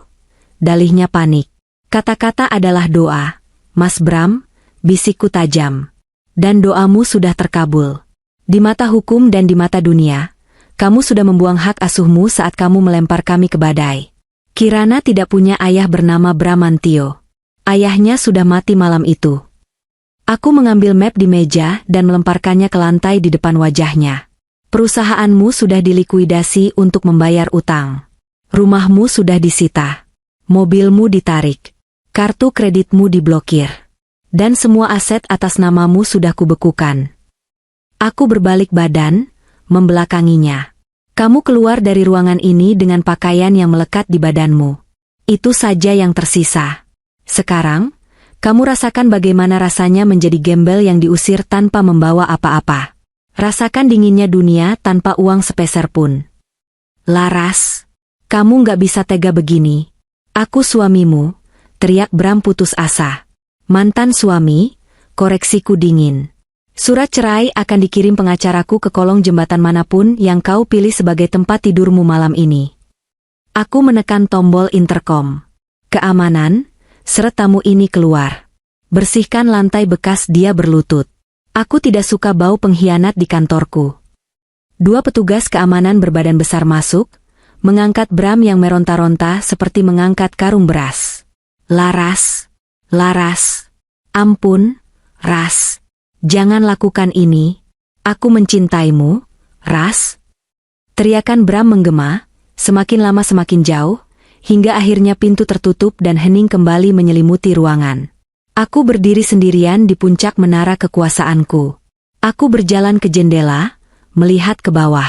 Dalihnya panik. Kata-kata adalah doa. Mas Bram, bisikku tajam. Dan doamu sudah terkabul. Di mata hukum dan di mata dunia, kamu sudah membuang hak asuhmu saat kamu melempar kami ke badai. Kirana tidak punya ayah bernama Bramantio. Ayahnya sudah mati malam itu. Aku mengambil map di meja dan melemparkannya ke lantai di depan wajahnya. Perusahaanmu sudah dilikuidasi untuk membayar utang. Rumahmu sudah disita. Mobilmu ditarik. Kartu kreditmu diblokir. Dan semua aset atas namamu sudah kubekukan. Aku berbalik badan, membelakanginya. Kamu keluar dari ruangan ini dengan pakaian yang melekat di badanmu. Itu saja yang tersisa. Sekarang, kamu rasakan bagaimana rasanya menjadi gembel yang diusir tanpa membawa apa-apa. Rasakan dinginnya dunia tanpa uang sepeser pun. Laras, kamu nggak bisa tega begini. Aku suamimu, teriak Bram putus asa. Mantan suami, koreksiku dingin. Surat cerai akan dikirim pengacaraku ke kolong jembatan manapun yang kau pilih sebagai tempat tidurmu malam ini. Aku menekan tombol interkom. Keamanan, seret tamu ini keluar. Bersihkan lantai bekas dia berlutut. Aku tidak suka bau pengkhianat di kantorku. Dua petugas keamanan berbadan besar masuk, mengangkat Bram yang meronta-ronta seperti mengangkat karung beras. Laras, ampun, Ras. Jangan lakukan ini. Aku mencintaimu, Ras. Teriakan Bram menggema, semakin lama semakin jauh, hingga akhirnya pintu tertutup dan hening kembali menyelimuti ruangan. Aku berdiri sendirian di puncak menara kekuasaanku. Aku berjalan ke jendela, melihat ke bawah.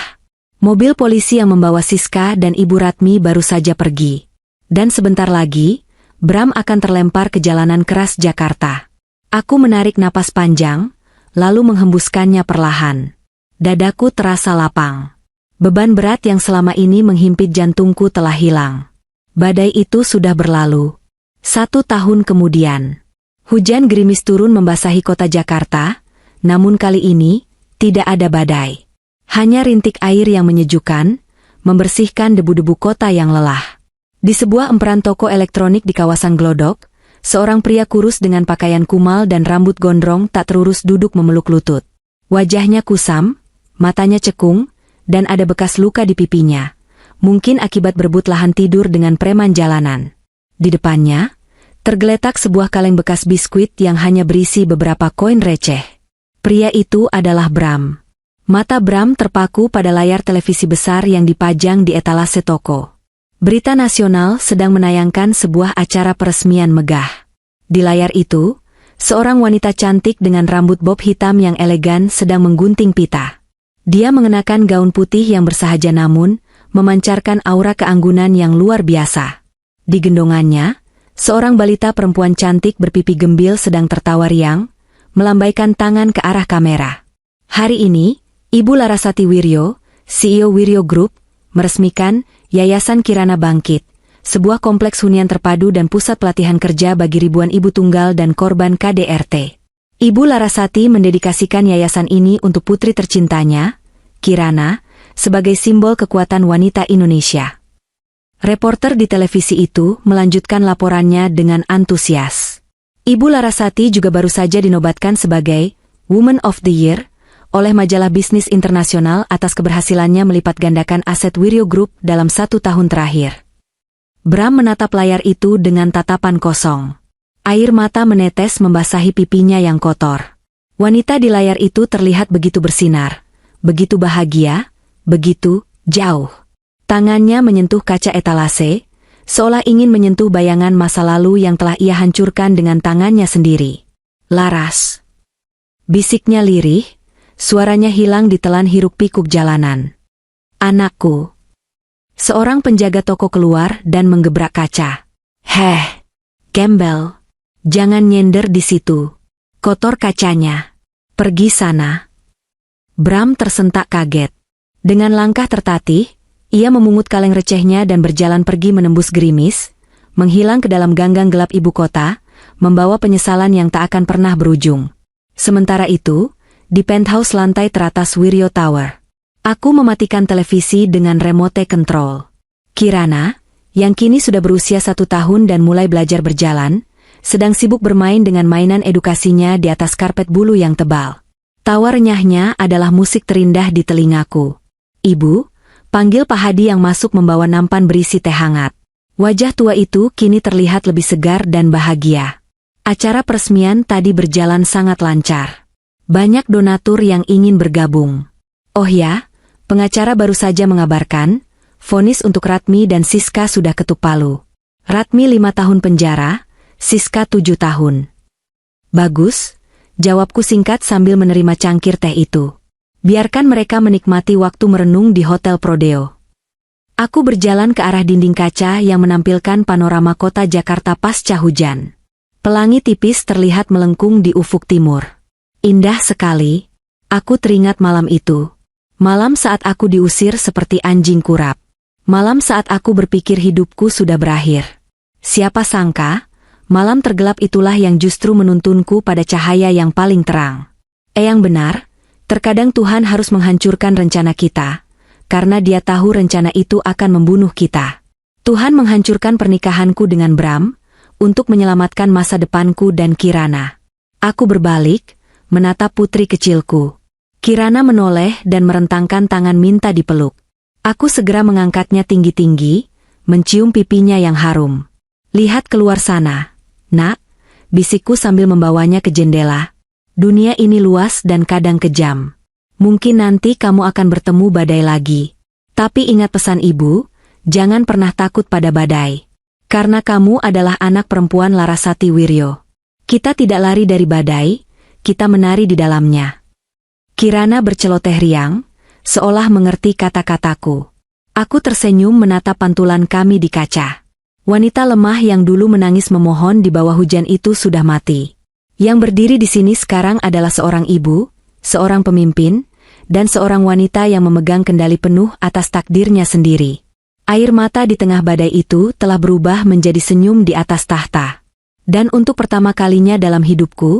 Mobil polisi yang membawa Siska dan Ibu Ratmi baru saja pergi. Dan sebentar lagi, Bram akan terlempar ke jalanan keras Jakarta. Aku menarik napas panjang, lalu menghembuskannya perlahan. Dadaku terasa lapang. Beban berat yang selama ini menghimpit jantungku telah hilang. Badai itu sudah berlalu. 1 tahun kemudian. Hujan gerimis turun membasahi kota Jakarta, namun kali ini, tidak ada badai. Hanya rintik air yang menyejukkan, membersihkan debu-debu kota yang lelah. Di sebuah emperan toko elektronik di kawasan Glodok, seorang pria kurus dengan pakaian kumal dan rambut gondrong tak terurus duduk memeluk lutut. Wajahnya kusam, matanya cekung, dan ada bekas luka di pipinya. Mungkin akibat berebut lahan tidur dengan preman jalanan. Di depannya, tergeletak sebuah kaleng bekas biskuit yang hanya berisi beberapa koin receh. Pria itu adalah Bram. Mata Bram terpaku pada layar televisi besar yang dipajang di etalase toko. Berita nasional sedang menayangkan sebuah acara peresmian megah. Di layar itu, seorang wanita cantik dengan rambut bob hitam yang elegan sedang menggunting pita. Dia mengenakan gaun putih yang bersahaja namun, memancarkan aura keanggunan yang luar biasa. Di gendongannya, seorang balita perempuan cantik berpipi gembil sedang tertawa riang, melambaikan tangan ke arah kamera. Hari ini, Ibu Larasati Wiryo, CEO Wiryo Group, meresmikan Yayasan Kirana Bangkit, sebuah kompleks hunian terpadu dan pusat pelatihan kerja bagi ribuan ibu tunggal dan korban KDRT. Ibu Larasati mendedikasikan yayasan ini untuk putri tercintanya, Kirana, sebagai simbol kekuatan wanita Indonesia. Reporter di televisi itu melanjutkan laporannya dengan antusias. Ibu Larasati juga baru saja dinobatkan sebagai Woman of the Year oleh majalah bisnis internasional atas keberhasilannya melipat gandakan aset Wiryo Group dalam 1 tahun terakhir. Bram menatap layar itu dengan tatapan kosong. Air mata menetes membasahi pipinya yang kotor. Wanita di layar itu terlihat begitu bersinar, begitu bahagia, begitu jauh. Tangannya menyentuh kaca etalase, seolah ingin menyentuh bayangan masa lalu yang telah ia hancurkan dengan tangannya sendiri. Laras. Bisiknya lirih, suaranya hilang ditelan hiruk-pikuk jalanan. Anakku. Seorang penjaga toko keluar dan menggebrak kaca. Heh, gembel. Jangan nyender di situ. Kotor kacanya. Pergi sana. Bram tersentak kaget. Dengan langkah tertatih, ia memungut kaleng recehnya dan berjalan pergi menembus gerimis, menghilang ke dalam ganggang gelap ibu kota, membawa penyesalan yang tak akan pernah berujung. Sementara itu, di penthouse lantai teratas Wiryo Tower, aku mematikan televisi dengan remote control. Kirana, yang kini sudah berusia 1 tahun dan mulai belajar berjalan, sedang sibuk bermain dengan mainan edukasinya di atas karpet bulu yang tebal. Tawa renyahnya adalah musik terindah di telingaku. Ibu, panggil Pak Hadi yang masuk membawa nampan berisi teh hangat. Wajah tua itu kini terlihat lebih segar dan bahagia. Acara peresmian tadi berjalan sangat lancar. Banyak donatur yang ingin bergabung. Oh ya, pengacara baru saja mengabarkan, vonis untuk Ratmi dan Siska sudah ketuk palu. Ratmi 5 tahun penjara, Siska 7 tahun. Bagus, jawabku singkat sambil menerima cangkir teh itu. Biarkan mereka menikmati waktu merenung di Hotel Prodeo. Aku berjalan ke arah dinding kaca yang menampilkan panorama kota Jakarta pasca hujan. Pelangi tipis terlihat melengkung di ufuk timur. Indah sekali. Aku teringat malam itu. Malam saat aku diusir seperti anjing kurap. Malam saat aku berpikir hidupku sudah berakhir. Siapa sangka, malam tergelap itulah yang justru menuntunku pada cahaya yang paling terang. Yang benar, terkadang Tuhan harus menghancurkan rencana kita, karena Dia tahu rencana itu akan membunuh kita. Tuhan menghancurkan pernikahanku dengan Bram, untuk menyelamatkan masa depanku dan Kirana. Aku berbalik, menatap putri kecilku. Kirana menoleh dan merentangkan tangan minta dipeluk. Aku segera mengangkatnya tinggi-tinggi, mencium pipinya yang harum. Lihat keluar sana, nak, bisikku sambil membawanya ke jendela. Dunia ini luas dan kadang kejam. Mungkin nanti kamu akan bertemu badai lagi. Tapi ingat pesan ibu, jangan pernah takut pada badai. Karena kamu adalah anak perempuan Larasati Wiryo. Kita tidak lari dari badai, kita menari di dalamnya. Kirana berceloteh riang, seolah mengerti kata-kataku. Aku tersenyum menatap pantulan kami di kaca. Wanita lemah yang dulu menangis memohon di bawah hujan itu sudah mati. Yang berdiri di sini sekarang adalah seorang ibu, seorang pemimpin, dan seorang wanita yang memegang kendali penuh atas takdirnya sendiri. Air mata di tengah badai itu telah berubah menjadi senyum di atas tahta. Dan untuk pertama kalinya dalam hidupku,